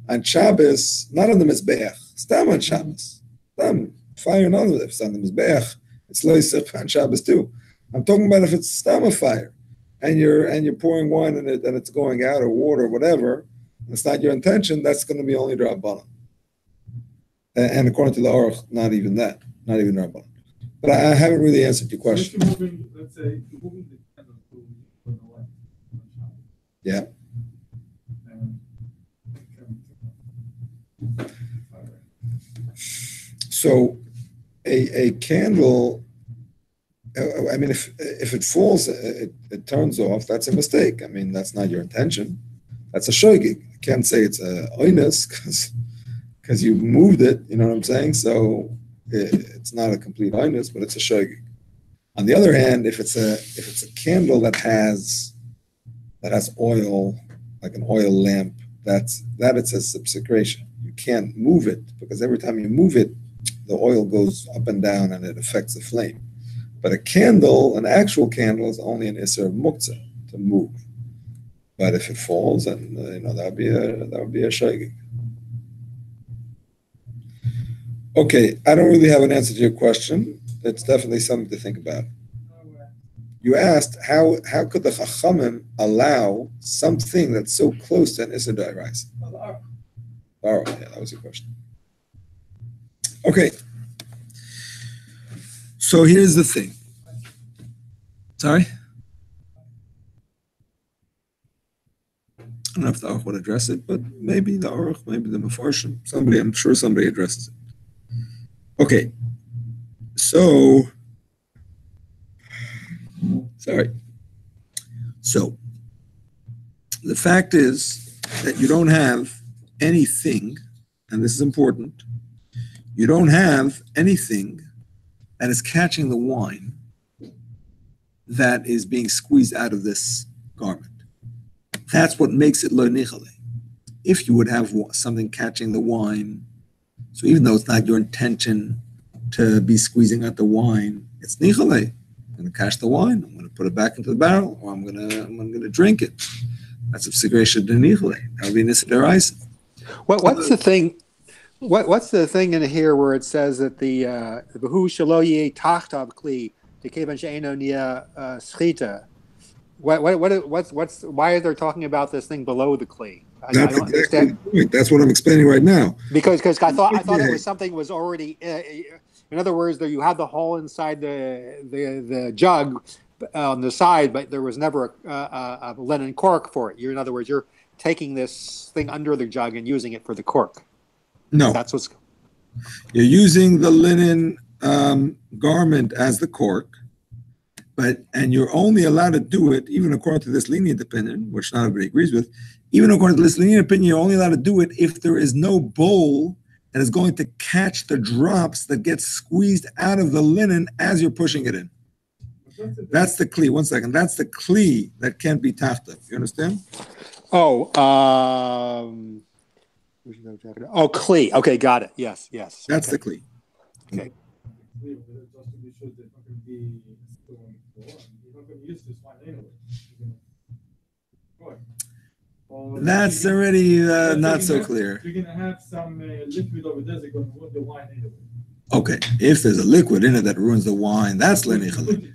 On Shabbos, not on the mizbeach, stam on Shabbos, stam fire not if it's on the mizbeach. It's loy sichba on Shabbos too. I'm talking about if it's stam a fire, and you're pouring wine in it and it's going out or water or whatever. It's not your intention. That's going to be only drabanan. And according to the Aruch, not even that, not even Rabban. But I haven't really answered your question. So if you're moving, let's say, you're moving the candle to the light. Yeah. And So a candle, I mean, if it falls, it turns off, that's a mistake. I mean, that's not your intention. That's a shogig. You can't say it's a oinus because you moved it, you know what I'm saying? So it's not a complete oinus, but it's a shogig. On the other hand, if it's a candle that has oil, like an oil lamp, that it's a subsecration. You can't move it because every time you move it, the oil goes up and down and it affects the flame. But a candle, an actual candle, is only an isser of muktzah to move. But if it falls, and that would be a shogig. Okay, I don't really have an answer to your question. It's definitely something to think about. You asked how could the Chachamim allow something that's so close to an Issa D'Oraisa? Oh, yeah, that was your question. Okay. So here's the thing. Sorry? I don't know if the Aruch would address it, but maybe the Aruch, maybe the Mefarshim. I'm sure somebody addresses it. Okay, so the fact is that you don't have anything, and this is important, you don't have anything that is catching the wine that is being squeezed out of this garment. That's what makes it lo nichale. If you would have something catching the wine, so even though it's not your intention to be squeezing out the wine, it's nichale. I'm going to catch the wine. I'm going to put it back into the barrel, or I'm going to drink it. That's a psik de nichale. That would be Issa D'Oraisa. What's the thing? What's the thing in here where it says that the v'hu shelo yeh tachtav kli dekevan she'eno nia schita? Why are they talking about this thing below the kli? I don't understand. The point. That's what I'm explaining right now. Because I thought it was something was already. In other words, you had the hole inside the jug on the side, but there was never a linen cork for it. In other words, you're taking this thing under the jug and using it for the cork. No, that's what's. You're using the linen garment as the cork, and you're only allowed to do it, even according to this lenient opinion, which not everybody agrees with. Even according to this lenient opinion, you're only allowed to do it if there is no bowl that is going to catch the drops that get squeezed out of the linen as you're pushing it in. That's the kli. 1 second. That's the kli that can't be tachta. You understand? Kli. Okay, got it. Yes. That's the kli. Okay. That's already not so clear. You're going to have some liquid over there that's going to ruin the wine anyway. Okay, if there's a liquid in it that ruins the wine, that's lenichale.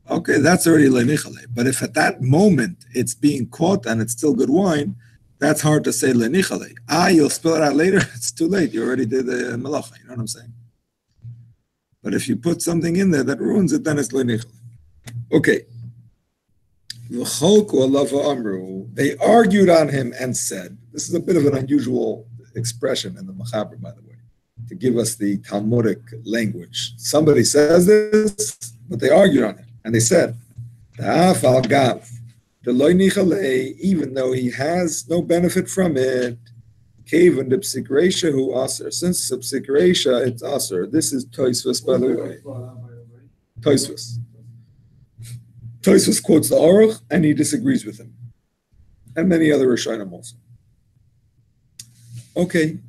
Okay, that's already lenichale. But if at that moment it's being caught and it's still good wine, that's hard to say lenichale. You'll spill it out later, it's too late. You already did the malacha, you know what I'm saying? But if you put something in there that ruins it, then it's lenichale. Okay. They argued on him and said, this is a bit of an unusual expression in the Machaber, by the way, to give us the Talmudic language. Somebody says this, but they argued on it. And they said, even though he has no benefit from it, since subsikresha, it's aser. This is Tosfos, by the way. Tosfos. Tosfos quotes the Aruch, and he disagrees with him, and many other Rishonim also. Okay,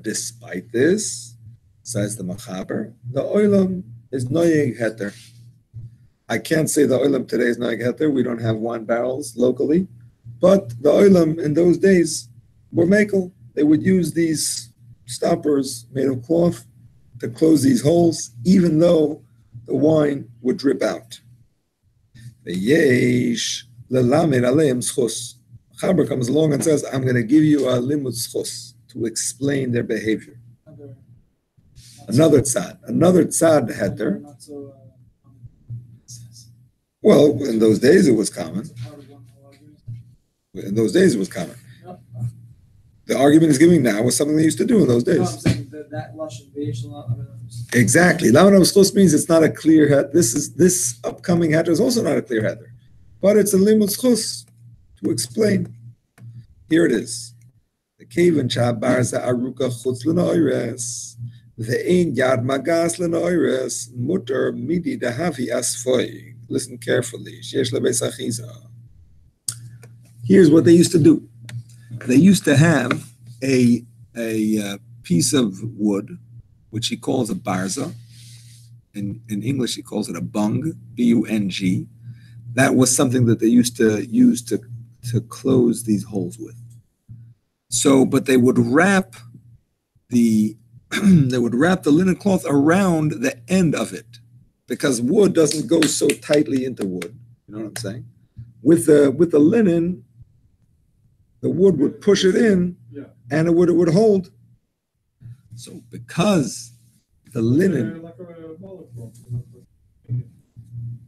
despite this, says the Machaber, the Olam is noyeg heter. I can't say the Olam today is noyeg heter. We don't have wine barrels locally, but the Olam in those days were mekel. They would use these stoppers made of cloth to close these holes, even though the wine would drip out. The yesh lelamed aleim schus. Chaber comes along and says, I'm going to give you a limud schus to explain their behavior. Another tzad heter. Well, in those days it was common. In those days it was common. The argument he's giving now was something they used to do in those days. No, I'm saying that lashon Exactly. Lamed schus means it's not a clear heter. This upcoming heter is also not a clear heter, but it's a limud schus to explain. Here it is. The kevan chabarza aruka chutz l'noires. The ein yad magas l'noires mutter midi dahavi asfoy. Listen carefully. Sheyesh lebeis achiza. Here's what they used to do. They used to have a piece of wood, which he calls a barza. In English, he calls it a bung, B-U-N-G. That was something that they used to use to close these holes with. So, but they would wrap the linen cloth around the end of it, because wood doesn't go so tightly into wood. You know what I'm saying? With the linen, the wood would push it in, and it would hold. So because the linen,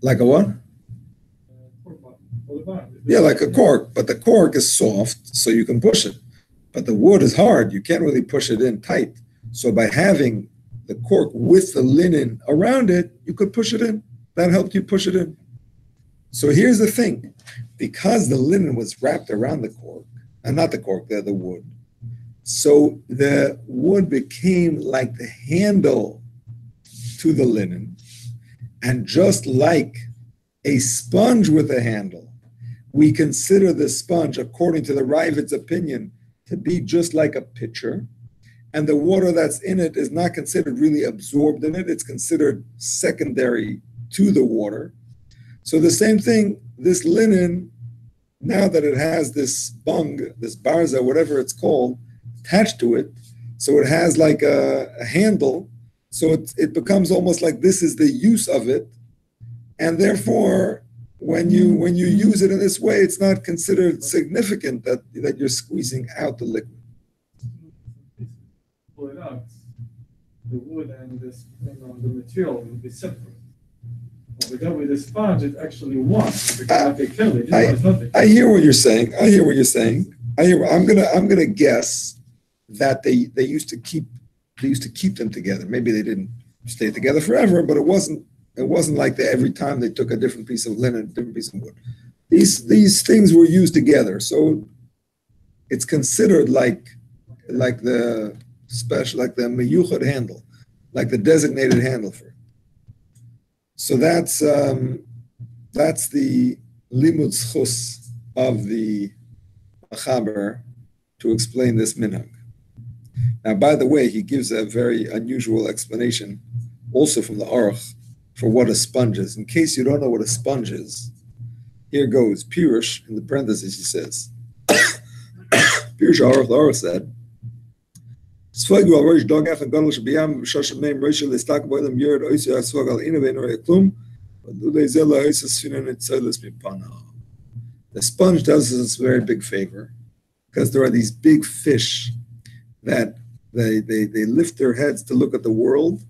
like a what? Yeah, like a cork, but the cork is soft, so you can push it. But the wood is hard; you can't really push it in tight. So by having the cork with the linen around it, you could push it in. That helped you push it in. So here's the thing: because the linen was wrapped around the cork, and not the cork, the wood. So the wood became like the handle to the linen, and just like a sponge with a handle, we consider the sponge, according to the Ravid's opinion, to be just like a pitcher, and the water that's in it is not considered really absorbed in it. It's considered secondary to the water. So the same thing, this linen, now that it has this bung, this barza, whatever it's called, attached to it, so it has like a handle, so it becomes almost like this is the use of it, and therefore, when you use it in this way, it's not considered significant that you're squeezing out the liquid. Pull it out. The wood and this, the material will be separate. But with the sponge, it actually wants. I hear what you're saying. I'm gonna guess that they used to keep them together. Maybe they didn't stay together forever, but it wasn't like that every time they took a different piece of linen, different piece of wood. These things were used together, so it's considered like the special, like the meyuchad handle, like the designated handle for it. So that's the limud schus of the Machaber to explain this minhag. Now, by the way, he gives a very unusual explanation, also from the Aruch, for what a sponge is. In case you don't know what a sponge is, here goes. Pirush, in the parentheses, he says, Pirush Aruch, the Aruch said, the sponge does us a very big favor, because there are these big fish that they lift their heads to look at the world,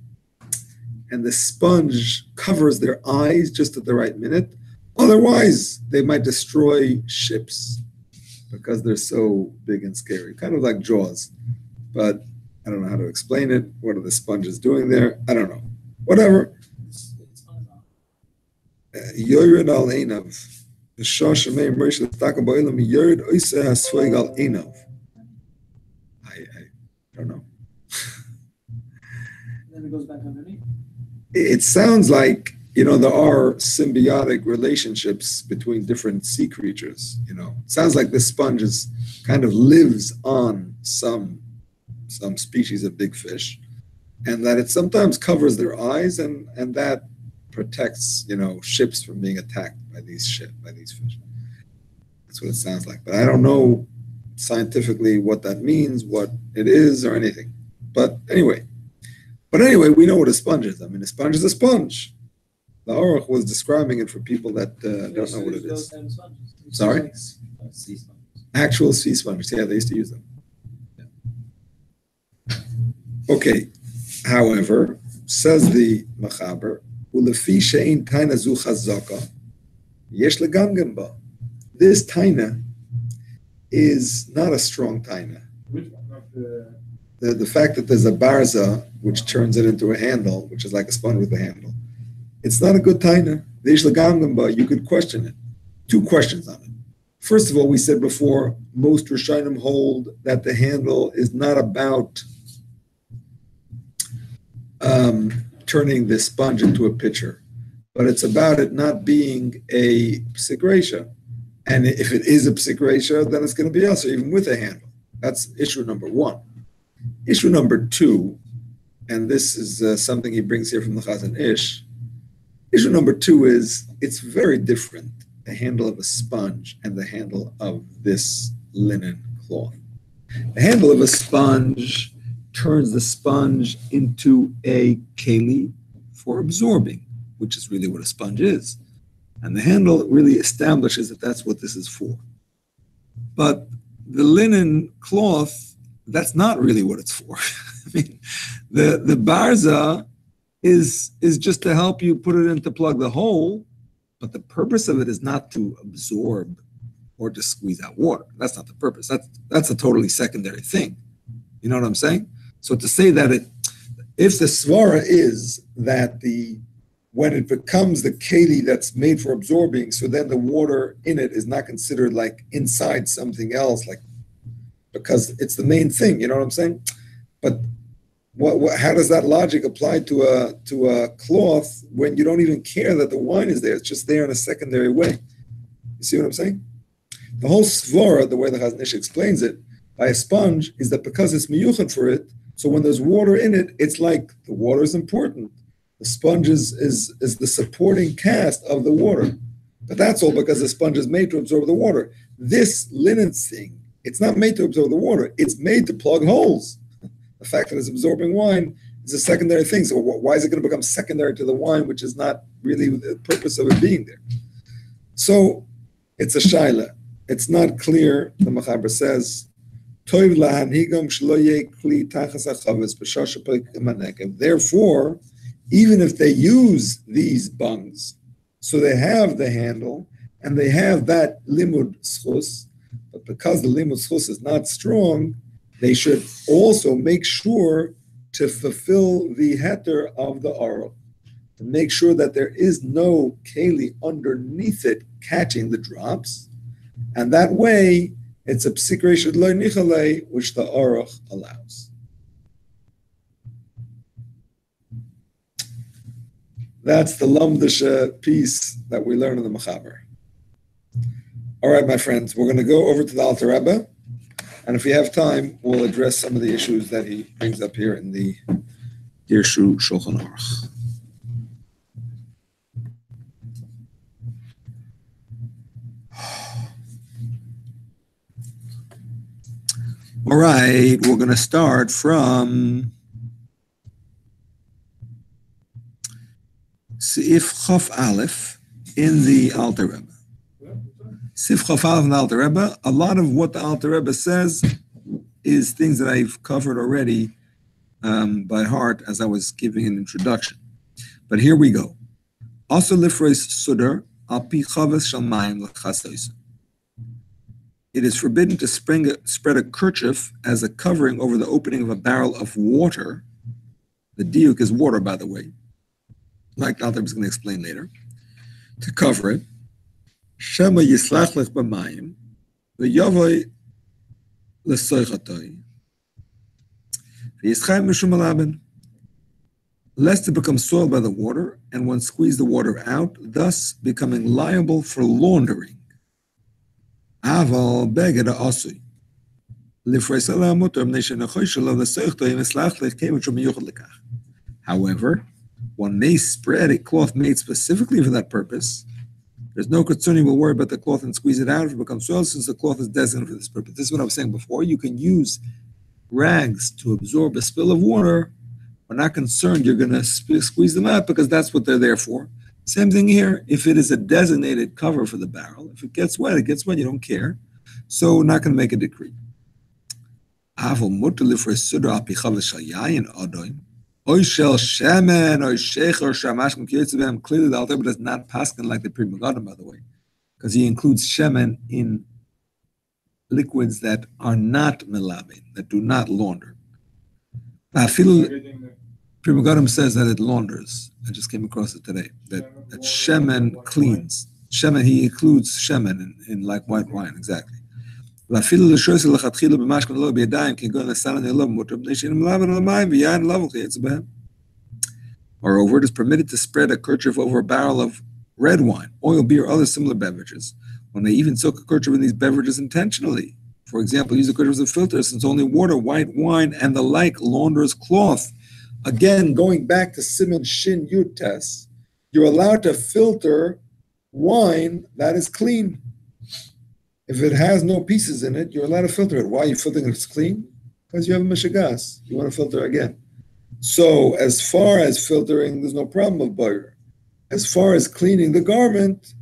and the sponge covers their eyes just at the right minute. Otherwise, they might destroy ships because they're so big and scary, kind of like Jaws. But I don't know how to explain it. What are the sponges doing there? I don't know. Whatever. Yored al einav. The shosh shemeim reish l'taka ba'olam yored oiseh hasfoig al einav. I don't know. Then it goes back underneath. it sounds like, there are symbiotic relationships between different sea creatures. It sounds like this sponge kind of lives on some species of big fish, and that it sometimes covers their eyes, and that protects, ships from being attacked by these fish. That's what it sounds like. But I don't know scientifically what that means, what it is, or anything. But anyway, we know what a sponge is. I mean, a sponge is a sponge. The Aruch was describing it for people that don't know what it is. Sorry? Sea sponges. Actual sea sponges. Yeah, they used to use them. Yeah. Okay. However, says the Machaber, "Ulefi she'ein taina zu chazaka, yesh legamgem ba." This taina is not a strong taina. Which one? Not The fact that there's a barza which turns it into a handle, which is like a sponge with a handle, it's not a good taina. Yesh legamgem ba. You could question it. Two questions on it. First of all, we said before, most Rishonim hold that the handle is not about turning the sponge into a pitcher, but it's about it not being a psik resha. And if it is a psik resha, then it's going to be also even with a handle. That's issue number one. Issue number two, and this is something he brings here from the Chazon Ish. Issue number two is it's very different, the handle of a sponge and the handle of this linen cloth. The handle of a sponge turns the sponge into a keli for absorbing, which is really what a sponge is. And the handle really establishes that that's what this is for. But the linen cloth, that's not really what it's for. I mean, the barza is just to help you put it in to plug the hole, but the purpose of it is not to absorb or to squeeze out water. That's not the purpose. That's a totally secondary thing. You know what I'm saying? So to say that if the svara is that when it becomes the keli that's made for absorbing, so then the water in it is not considered like inside something else, like because it's the main thing. You know what I'm saying? But how does that logic apply to a cloth when you don't even care that the wine is there? It's just there in a secondary way. You see what I'm saying? The whole svara, the way the Chazon Ish explains it, by a sponge, is that because it's miyuchan for it, so when there's water in it, it's like the water is important. The sponge is the supporting cast of the water. But that's all because the sponge is made to absorb the water. This linen thing, it's not made to absorb the water. It's made to plug holes. The fact that it's absorbing wine is a secondary thing. So why is it going to become secondary to the wine, which is not really the purpose of it being there? So it's a shaila. It's not clear, the Machaber says, therefore, even if they use these bungs, so they have the handle and they have that limud schus, but because the limud schus is not strong, they should also make sure to fulfill the heter of the aruch, to make sure that there is no keli underneath it catching the drops, and that way it's a psik resha lo nichalei, which the aruch allows. That's the lamdisha piece that we learn in the Machaber. All right, my friends, we're going to go over to the Alter Rebbe, and if we have time, we'll address some of the issues that he brings up here in the Dirshu Shulchan Aruch. All right, we're going to start from Seif Chof Aleph in the Alter Rebbe. Seif Chof Aleph in the Alter Rebbe. A lot of what the Alter Rebbe says is things that I've covered already by heart as I was giving an introduction. But here we go. Also lifreis sudar al pi chaves shel mayim l'chasois. It is forbidden to spread a kerchief as a covering over the opening of a barrel of water. The diuk is water, by the way, like the Alter is going to explain later, to cover it. Shema yislach lech b'mayim, v'yavoi l'soichatoi, v'yischayim mishum alaben. lest it become soiled by the water, and one squeeze the water out, thus becoming liable for laundering. Aval beged asui. However, one may spread a cloth made specifically for that purpose. There's no concern you will worry about the cloth and squeeze it out if it becomes soiled, since the cloth is designated for this purpose. This is what I was saying before. You can use rags to absorb a spill of water. We're not concerned you're going to squeeze them out because that's what they're there for. Same thing here. If it is a designated cover for the barrel, if it gets wet, it gets wet. You don't care. So we're not going to make a decree. Clearly, the Alter Rebbe does not paskin like the Pri Megadim, by the way, because he includes shemen in liquids that are not melabin, that do not launder. Pri Megadim says that it launders. I just came across it today. That shemen cleans. Shemen, he includes shemen in like white wine, exactly. Moreover, it is permitted to spread a kerchief over a barrel of red wine, oil, beer, or other similar beverages. One may even soak a kerchief in these beverages intentionally. For example, use a kerchief as a filter, since only water, white wine, and the like launders cloth. Again, going back to Siman Shin Yud Tes, you're allowed to filter wine that is clean. If it has no pieces in it, you're allowed to filter it. Why are you filtering it? It's clean? Because you have a mishagas. You want to filter again. So as far as filtering, there's no problem with butter. As far as cleaning the garment,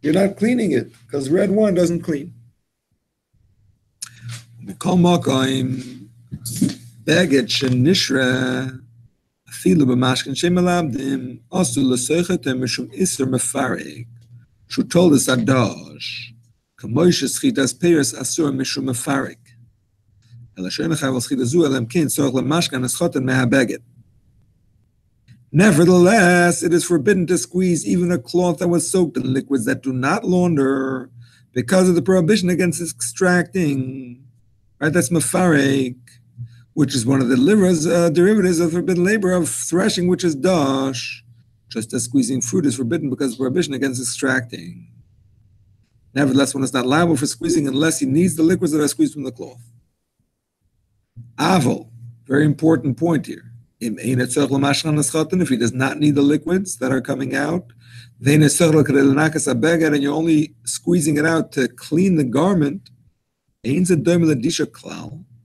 you're not cleaning it because red wine doesn't clean. Who told us Adash? Nevertheless, it is forbidden to squeeze even a cloth that was soaked in liquids that do not launder because of the prohibition against extracting. Right, that's mefarek, which is one of the derivatives of forbidden labor of threshing, which is dash. Just as squeezing fruit is forbidden because of prohibition against extracting. Nevertheless, one is not liable for squeezing unless he needs the liquids that are squeezed from the cloth. Aval, very important point here. If he does not need the liquids that are coming out, and you're only squeezing it out to clean the garment, it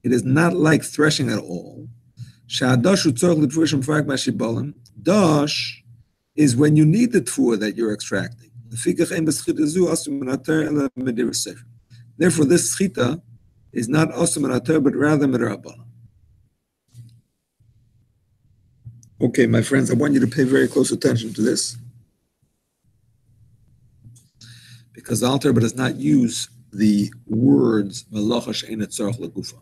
is not like threshing at all. Dash is when you need the tfuah that you're extracting. Therefore, this schita is not osum minater, but rather midrabanan. Okay, my friends, I want you to pay very close attention to this, because the Alter Rebbe does not use the words malacha she'eina tzarich legufa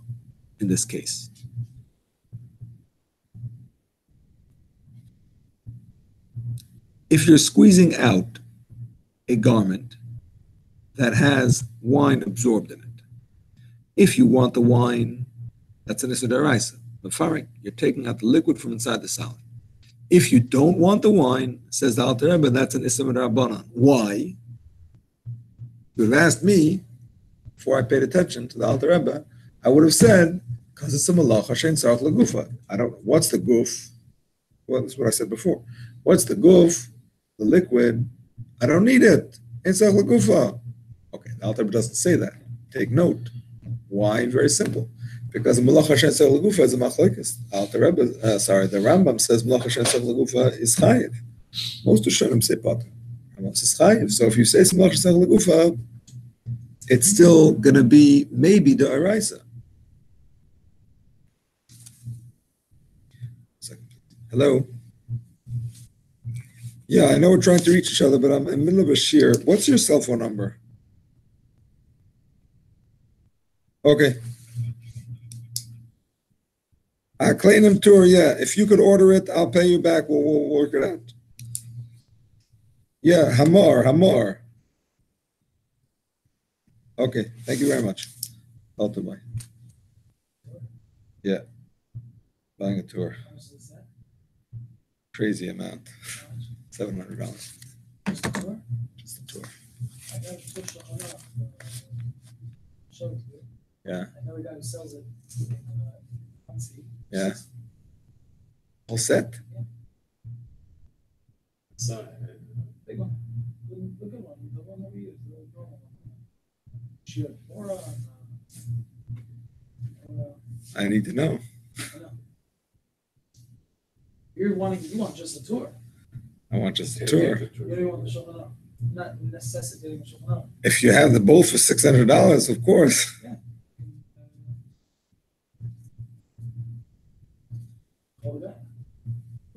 in this case. If you're squeezing out a garment that has wine absorbed in it, if you want the wine, that's an issur d'oraisa. Mefarek, you're taking out the liquid from inside the solid. If you don't want the wine, says the Alter Rebbe, that's an issur d'Rabbanan. Why? You would have asked me, before I paid attention to the Alter Rebbe, I would have said, because it's a malacha she'ein tzarich legufa. I don't know. What's the guf? Well, that's what I said before. What's the guf? The liquid? I don't need it. She'ein tzarich legufa. Okay, the Alter Rebbe doesn't say that. Take note. Why? Very simple. Because the malacha she'ein tzarich legufa is a machlokes. The Rambam says malacha she'ein tzarich legufa is chayiv. Most Rishonim say pater. Rambam says chayiv. So if you say malacha she'ein tzarich legufa, it's still going to be maybe the d'oraisa. Hello? Yeah, I know we're trying to reach each other, but I'm in the middle of a shir. What's your cell phone number? Okay. Kleinem tour, yeah. If you could order it, I'll pay you back. We'll work it out. Yeah, Hamar. Okay, thank you very much. Yeah, buying a tour. Crazy amount. $700. Just a tour? Just a tour. I got a tour Shulchan Aruch, show it to you. Yeah. I know the guy who sells it in Monsey. Yeah. All set? So, Big one. The good one. The one that we use. The normal one. Shia Torah and I need to know. I know. You want just a tour. I want just a tour. You don't want the Shulchan Aruch. Not necessitating the Shulchan Aruch. If you have the both for $600, of course. Yeah. Call it that.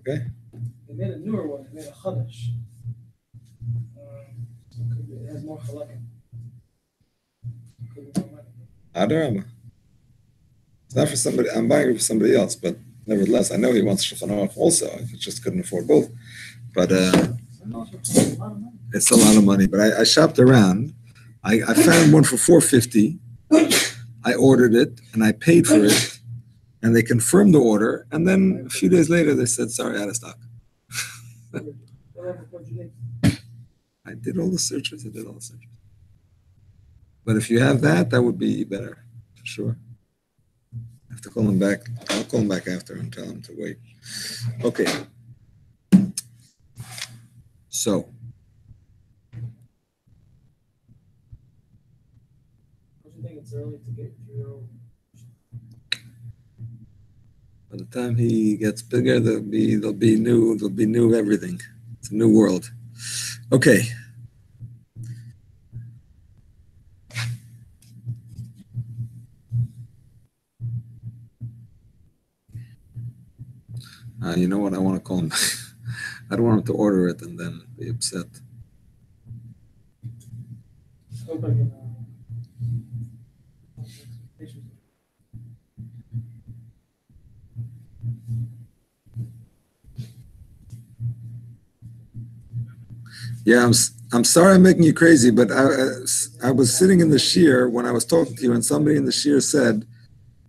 Okay. They made a newer one. They made a Chadash. So it has more halakim. Could be more money. Adarama. It's not for somebody. I'm buying it for somebody else, but nevertheless, I know he wants Shulchan Aruch also. I just couldn't afford both. But it's a lot of money. But I shopped around. I found one for $450. I ordered it and I paid for it, and they confirmed the order. And then a few days later, they said, "Sorry, out of stock." I did all the searches. But if you have that, that would be better, for sure. I have to call him back. I'll call him back after and tell him to wait. Okay. So. Don't you think it's early to get your By the time he gets bigger, there'll be new everything. It's a new world. Okay. You know what? I want to call him. I don't want him to order it and then be upset. hope I can. Yeah, I'm sorry I'm making you crazy, but I was sitting in the shiur when I was talking to you, and somebody in the shiur said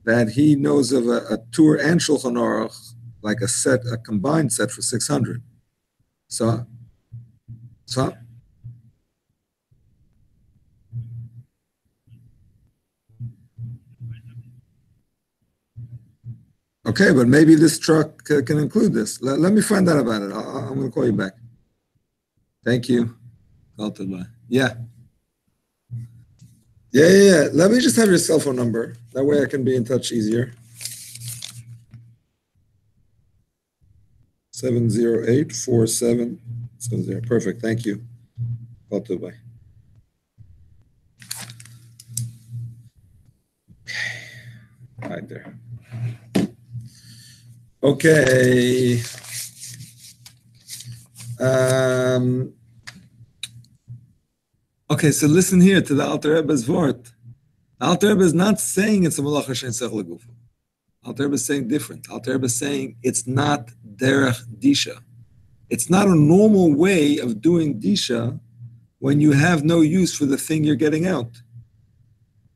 that he knows of a tour and Shulchan Aruch, like a combined set for 600. So okay, but maybe this truck can include this. Let me find out about it. I'm going to call you back. Thank you. Yeah. Let me just have your cell phone number. That way I can be in touch easier. 708-4770. Perfect. Thank you. Bye. Right there. Okay. Okay, so listen here to the Alter Rebbe's word. The Alter Rebbe is not saying it's a malacha shein sech legufo. Alter Rebbe is saying different. Alter Rebbe is saying it's not derech disha. It's not a normal way of doing disha when you have no use for the thing you're getting out.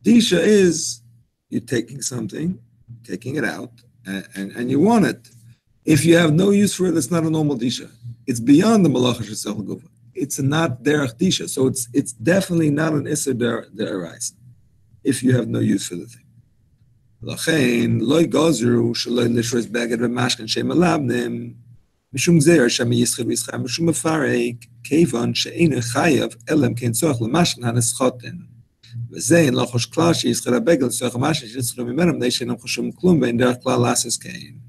Disha is you're taking something, taking it out, and you want it. If you have no use for it, it's not a normal disha. It's beyond the malacha shein sech legufo. It's not derech disha, so it's definitely not an iser deraisa if you have no use for the thing. Lachein loy gazru shaloi lishros beged v'mashkin shemalabnim mishum zer shami yischad v'yischad mishum mefarek kevan she'einu chayav elem kein tzorach l'mashkin haneschoten v'zein lachosh klal sheyischad habegel tzorach l'mashkin sheyischad mimenam they she'enam choshum klum ve'in derech klal lasis kein.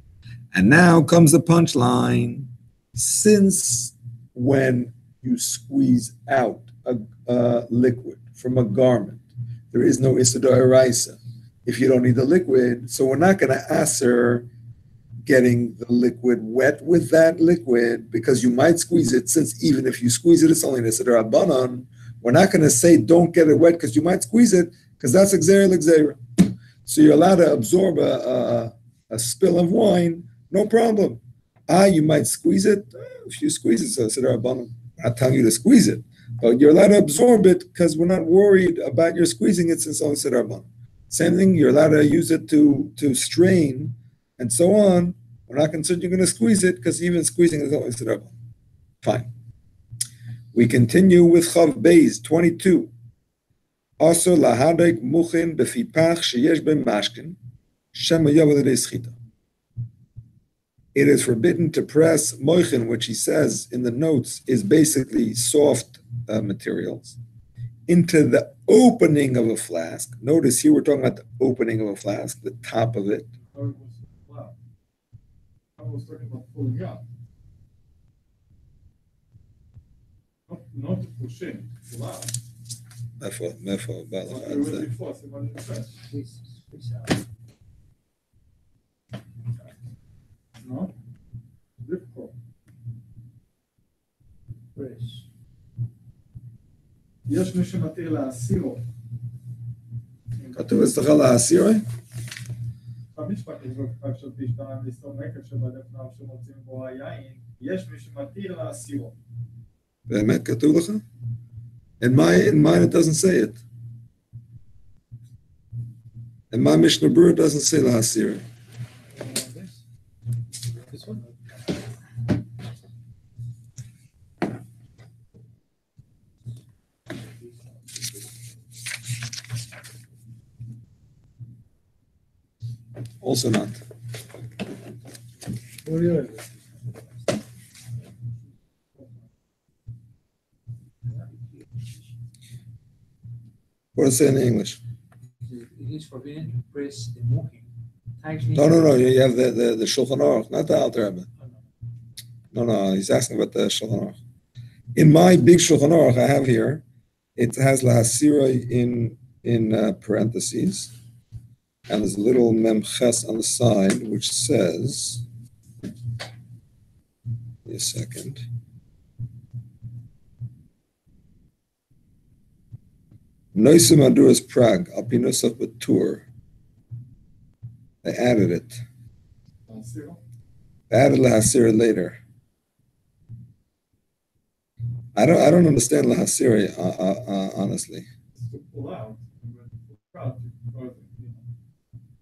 And now comes the punchline. Since when you squeeze out a liquid from a garment, there is no Issa D'Oraisa if you don't need the liquid. So we're not going to answer getting the liquid wet with that liquid because you might squeeze it, since even if you squeeze it, it's only an Issa D'Rabanan. We're not going to say don't get it wet because you might squeeze it, because that's Xera L'Xera. So you're allowed to absorb a spill of wine, no problem. You might squeeze it. If you squeeze it, so Issa D'Rabanan. I'm not telling you to squeeze it, but you're allowed to absorb it because we're not worried about your squeezing it, since only Siddur Rabbanan. Same thing, you're allowed to use it to strain and so on. We're not concerned you're going to squeeze it because even squeezing is always Rabban. Fine. We continue with Chav Beis 22. Also lahadek muchin befipach sheyesh ben mashkin shema yavod schita. It is forbidden to press moichin, which he says in the notes is basically soft materials, into the opening of a flask. Notice here we're talking about the opening of a flask, the top of it. I was talking about pulling out. Not pushing, pull out. Mefo, Before, somebody press. Squeeze out. No? Difficult. Press. יש מי שמתיר להסירו. כתוב אצלך להסירי? המשפט יזרוק פג של פשטן לסתום נקב שבדפניו שמוצאים בו היין, יש מי שמתיר להסירו. באמת כתוב לך? In mine it doesn't say it. In my Mishnah Berurah it doesn't say lahasiri. This one? Also not. What do you read? What does it say in English? It is forbidden to press the muchin. No. You have the Shulchan Aruch, not the Alter Rebbe. No. He's asking about the Shulchan Aruch. In my big Shulchan Aruch I have here, it has lahasira in parentheses, and there's a little memches on the side which says. Give me a second. Noisa Maduras Prague, Alpinusov Batur. They added it. They added lahasira later. I don't understand lahasira, honestly.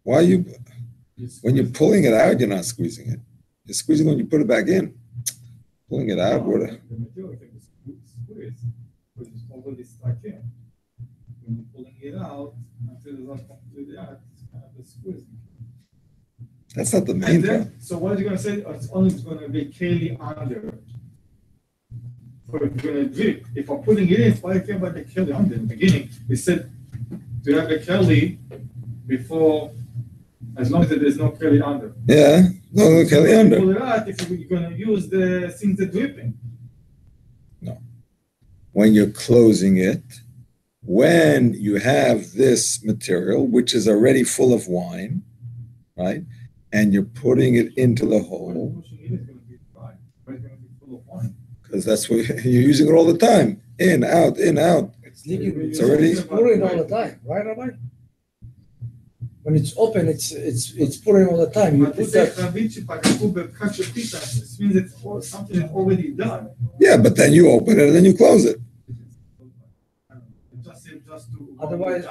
Why are you? When you're pulling it out, you're not squeezing it. You're squeezing when you put it back in. Pulling it out, what? The majority of the squeeze, because it's already stuck in. When you're pulling it out, until it's not completely out, it's kind of a squeeze. That's not the main And then, problem. so what are you going to say? It's only going to be keli under. So it's going to drip. If I'm putting it in, why I care about the keli under? In the beginning, we said to have a keli before, as long as there's no keli under. Yeah, no Kelly under. Pull it out if you're going to use the things that dripping. When you're closing it, when you have this material, which is already full of wine, right? And you're putting it into the hole, Pushing it is going to be dry, but it's going to be full of wine. because that's what you're using it all the time. In, out, in, out. It's leaking. It's already- It's pouring all the time, right, Rabbi? When it's open, it's pouring all the time. You But put this that. means it's something that's already done. Yeah, but then you open it and then you close it. Otherwise,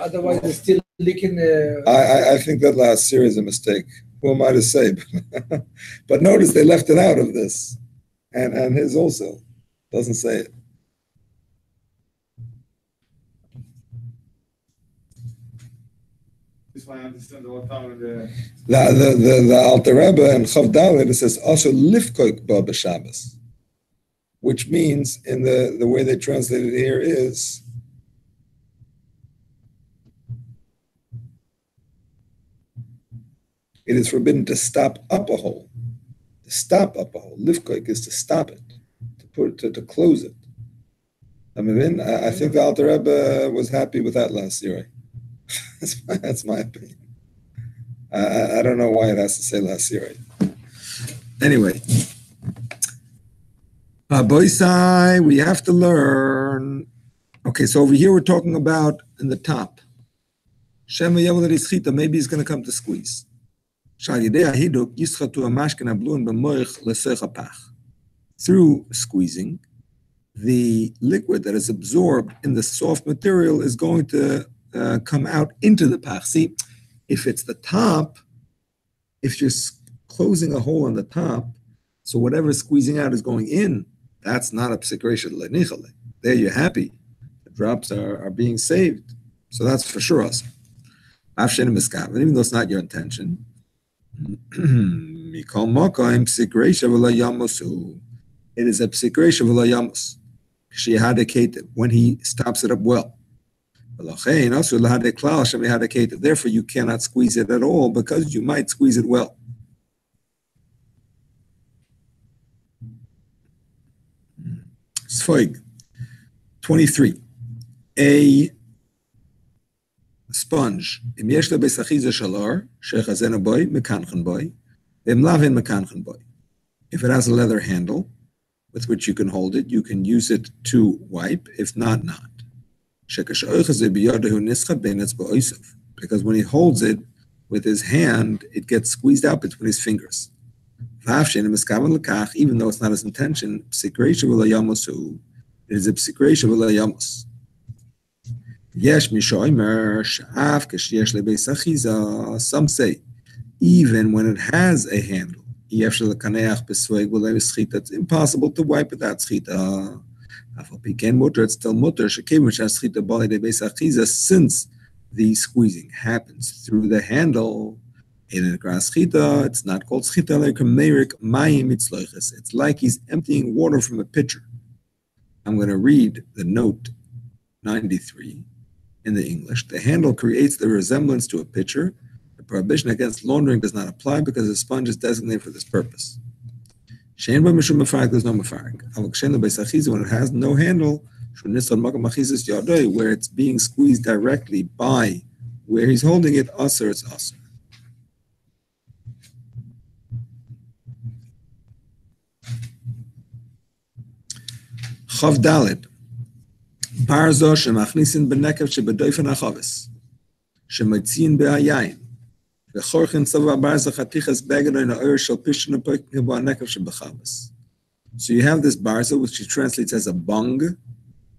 it's still leaking. I think that last series is a mistake. Who am I to say? But notice they left it out of this. And his also doesn't say it. This one I understand all the time with the The Alter Rebbe and Chav Dalet, it says also lifkoik ba b'Shabbos, which means in the way they translate it here is it is forbidden to stop up a hole. To stop up a hole. Lifkoik is to stop it, to close it. I think the Alter Rebbe was happy with that last year. That's my opinion. I don't know why it has to say last year. Anyway, Boisai, we have to learn. Okay, so over here we're talking about in the top. Shema Yavol Rischita, maybe he's going to come to squeeze. Through squeezing, the liquid that is absorbed in the soft material is going to come out into the pach. See, if it's the top, if you're closing a hole on the top, so whatever is squeezing out is going in. That's not a psikresha lenichale. There you're happy. The drops are being saved. So that's for sure us. Even though it's not your intention. It is a psikresha v'lo yamos. When he stops it up well. Therefore, you cannot squeeze it at all because you might squeeze it well. Sfoig 23. A sponge. If it has a leather handle with which you can hold it, you can use it to wipe. If not, not. Because when he holds it with his hand, it gets squeezed out between his fingers. Even though it's not his intention, it is a psikresha v'lo yamos. Some say, even when it has a handle, it's impossible to wipe without schita. It's still mutter, since the squeezing happens through the handle. It's not called schita. It's like he's emptying water from a pitcher. I'm going to read the note 93 in the English. The handle creates the resemblance to a pitcher. The prohibition against laundering does not apply because the sponge is designated for this purpose. There's no mafarik. When it has no handle, where it's being squeezed directly by where he's holding it, it's asr. Chav Dalet. Barzo shemachnisin benekev shebedoifen hachavis shemotzin behayayin vechorchen tzava barzo chatichas begado in ha'or shel pishin ha'poikin ba'nekev shebechavis. So you have this barzo, which he translates as a bung,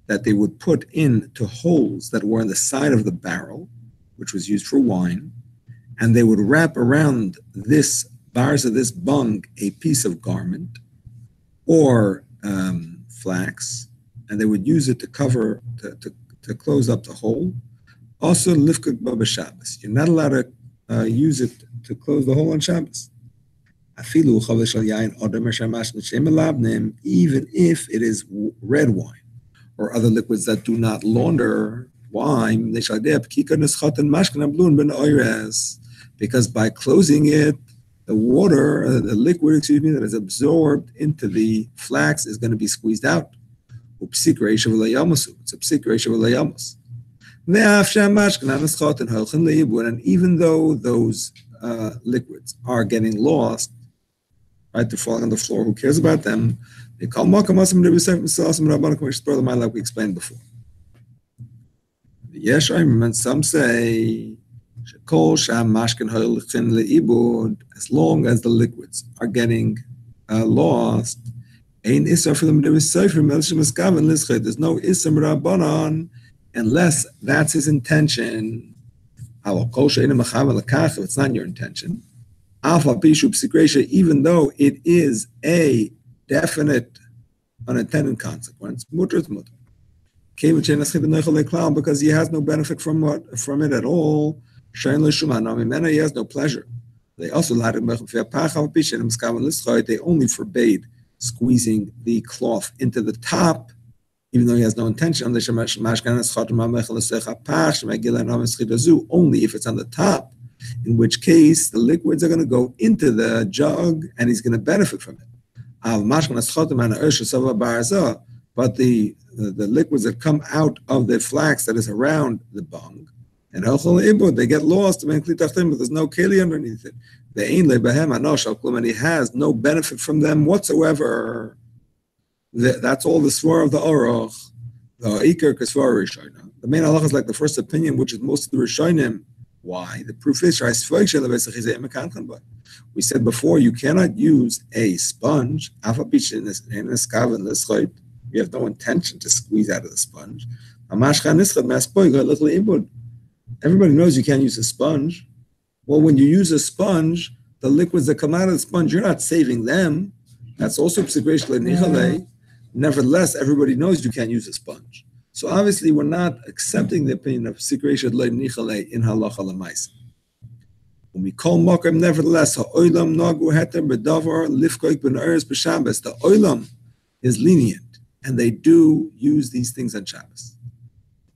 that they would put into holes that were on the side of the barrel, which was used for wine, and they would wrap around this barzo, this bung, a piece of garment or flax, and they would use it to cover, to close up the hole. Also, lifkut baba Shabbos. You're not allowed to use it to close the hole on Shabbos. Even if it is red wine or other liquids that do not launder wine, because by closing it, the water, the liquid, that is absorbed into the flax is going to be squeezed out. It's a psikresha v'lo yamos. And even though those liquids are getting lost, right, they're falling on the floor, who cares about them? They call like we explained before. Some say, as long as the liquids are getting lost, there's no isam rabbanon unless that's his intention. If it's not your intention, even though it is a definite unintended consequence, because he has no benefit from it at all. He has no pleasure. They also they only forbade squeezing the cloth into the top, even though he has no intention. Only if it's on the top, in which case the liquids are going to go into the jug and he's going to benefit from it. But the liquids that come out of the flax that is around the bung, and they get lost, but there's no keli underneath it. And he has no benefit from them whatsoever. That's all the svara of the Aruch. The main halacha is like the first opinion, which is most of the Rishonim. Why? The proof is, we said before, you cannot use a sponge. You have no intention to squeeze out of the sponge. Everybody knows you can't use a sponge. Well, when you use a sponge, the liquids that come out of the sponge, you're not saving them. That's also psik reish le'nichale. Nevertheless, everybody knows you can't use a sponge. So obviously, we're not accepting the opinion of psik reish le'nichale in halacha l'maisa. When we call makom, nevertheless, ha'olam nagu heter bedavar lifkoik b'na'eres b'Shabbos. The olam is lenient, and they do use these things on Shabbos.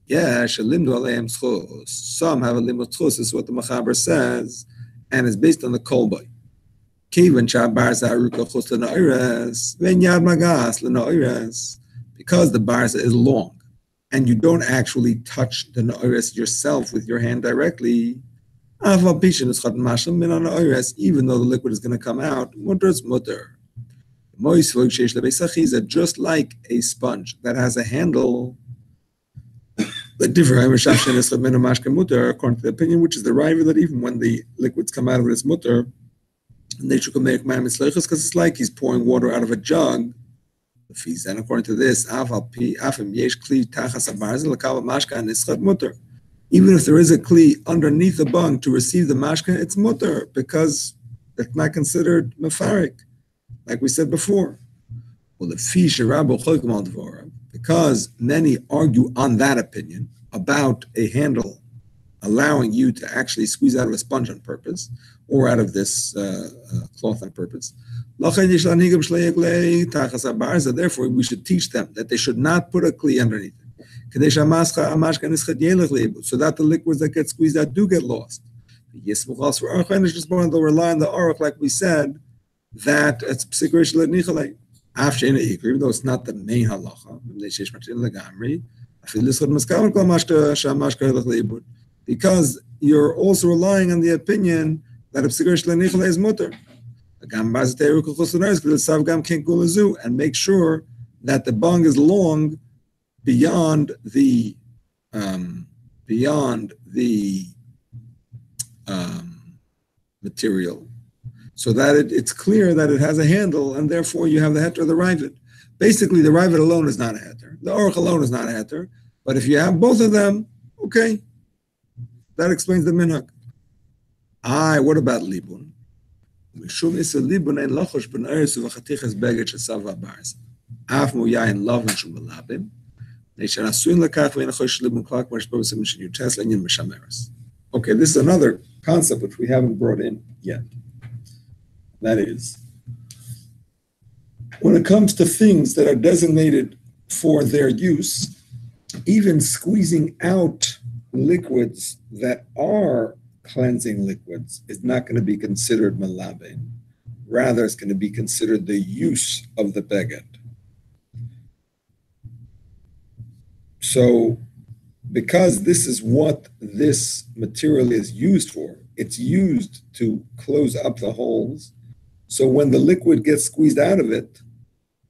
Yeah, shalimdu aleim schos. Some have a limud schos. This is what the Machaber says, and it's based on the kolboy. Kivan shabarza aruka chos lena'eres ve'nyad magas lena'eres, because the barza is long, and you don't actually touch the na'eres yourself with your hand directly. Even though the liquid is going to come out, mutter is mutter. Just like a sponge that has a handle, the different according to the opinion, which is the river, that even when the liquids come out of it, it's mutter, and they should make because it's like he's pouring water out of a jug. And according to this, even if there is a kli underneath the bung to receive the mashka, it's mutter, because it's not considered mefarik, like we said before. Well, because many argue on that opinion about a handle allowing you to actually squeeze out of a sponge on purpose, or out of this cloth on purpose. Therefore, we should teach them that they should not put a kli underneath it, so that the liquids that get squeezed out do get lost. They'll rely on the aruch, like we said, that it's psik reish le'nichale. Even though it's not the main halacha, because you're also relying on the opinion that a psik reish le'nichale is mutter. And make sure that the bung is long beyond the material, so that it's clear that it has a handle, and therefore you have the heter of the rivet. Basically, the rivet alone is not a heter. The aruch alone is not a heter. But if you have both of them, okay, that explains the minhag. What about libun? Libun ein lachosh ben eretz uvachatiches beged shesava bars. Af muyayin lavin shum belabim. Okay, this is another concept which we haven't brought in yet. That is, when it comes to things that are designated for their use, even squeezing out liquids that are cleansing liquids is not going to be considered malaben. Rather, it's going to be considered the use of the beged. So, because this is what this material is used for, it's used to close up the holes. So when the liquid gets squeezed out of it,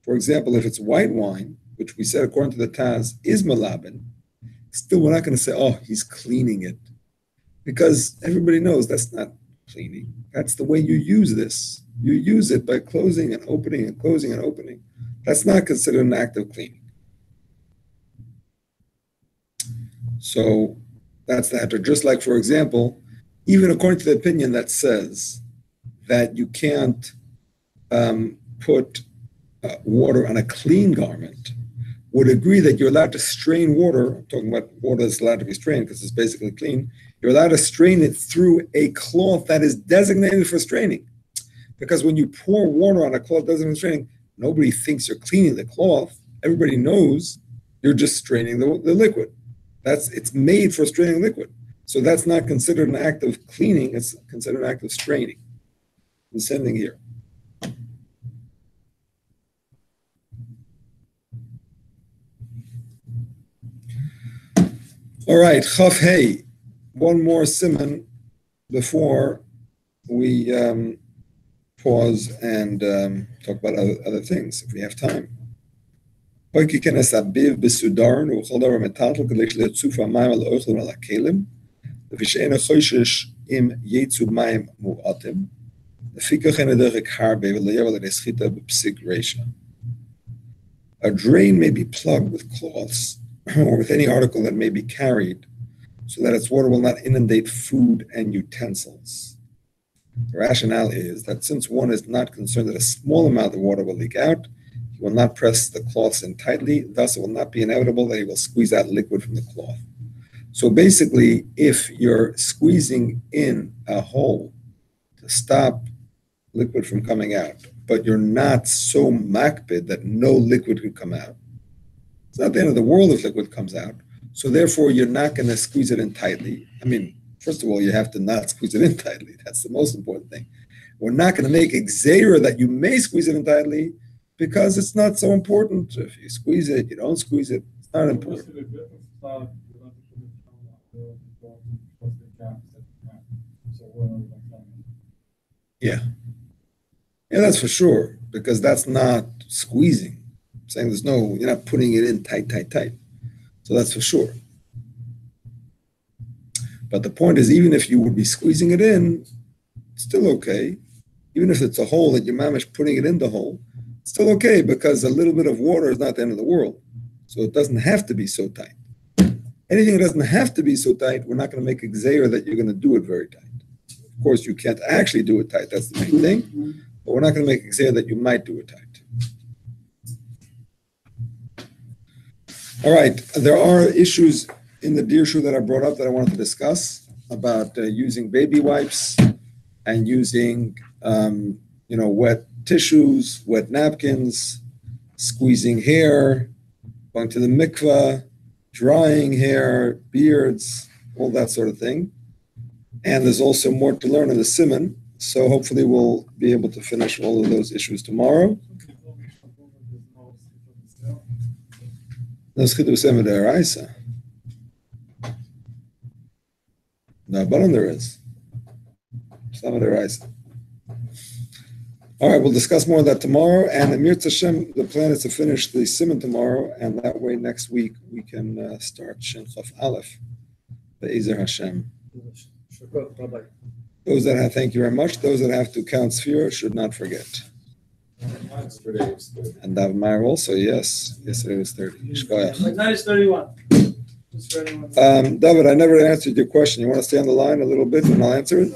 for example, if it's white wine, which we said according to the Taz is malaben, still we're not going to say, oh, he's cleaning it. Because everybody knows that's not cleaning. That's the way you use this. You use it by closing and opening and closing and opening. That's not considered an act of cleaning. So that's the heter. Just like, for example, even according to the opinion that says that you can't put water on a clean garment, would agree that you're allowed to strain water. I'm talking about water that's allowed to be strained because it's basically clean. You're allowed to strain it through a cloth that is designated for straining. Because when you pour water on a cloth designated for straining, nobody thinks you're cleaning the cloth. Everybody knows you're just straining the liquid. It's made for straining liquid. So that's not considered an act of cleaning, it's considered an act of straining. The same thing here. All right, Chaf Hey, one more siman before we pause and talk about other things, if we have time. Hoiki kenes abiv besudarn u'chol davar metatl k'dei shleitzufa mayim al oichlin al hakelim v'she'ena choishesh im yetzu mayim mu'atim lefikach ena derech harbe v'leyev al eschita b'psik reisha. A drain may be plugged with cloths or with any article that may be carried so that its water will not inundate food and utensils. The rationale is that since one is not concerned that a small amount of water will leak out, he will not press the cloths in tightly, thus it will not be inevitable that he will squeeze out liquid from the cloth. So basically, if you're squeezing in a hole to stop liquid from coming out, but you're not so makpid that no liquid could come out, it's not the end of the world if liquid comes out. So therefore, you're not going to squeeze it in tightly. I mean, first of all, you have to not squeeze it in tightly. That's the most important thing. We're not going to make a gzeira that you may squeeze it in tightly because it's not so important. If you squeeze it, you don't squeeze it. It's not important. Yeah. Yeah, that's for sure, because that's not squeezing. I'm saying you're not putting it in tight. So that's for sure. But the point is, even if you would be squeezing it in, it's still okay. Even if it's a hole that your mamish putting it in the hole, it's still okay because a little bit of water is not the end of the world. So it doesn't have to be so tight. Anything that doesn't have to be so tight, we're not going to make a gzeira that you're going to do it very tight. Of course, you can't actually do it tight. That's the main thing. But we're not going to make a gzeira that you might do it tight. All right. There are issues in the dirshu that I brought up that I wanted to discuss about using baby wipes and using, wet tissues, wet napkins, squeezing hair, going to the mikveh, drying hair, beards, all that sort of thing. And there's also more to learn in the Siman. So hopefully we'll be able to finish all of those issues tomorrow. No Chiddush Deraisa. No, but there is. Some Deraisa. All right, we'll discuss more of that tomorrow. And the Mir Tashem, the plan is to finish the Siman tomorrow, and that way next week we can start Shin Chaf Aleph, the Ezer Hashem. Those that have, thank you very much. Those that have to count Sfira should not forget. And Dav Meyer also, yes. Yesterday was 30. Tonight is 31. David, I never answered your question. You want to stay on the line a little bit and I'll answer it?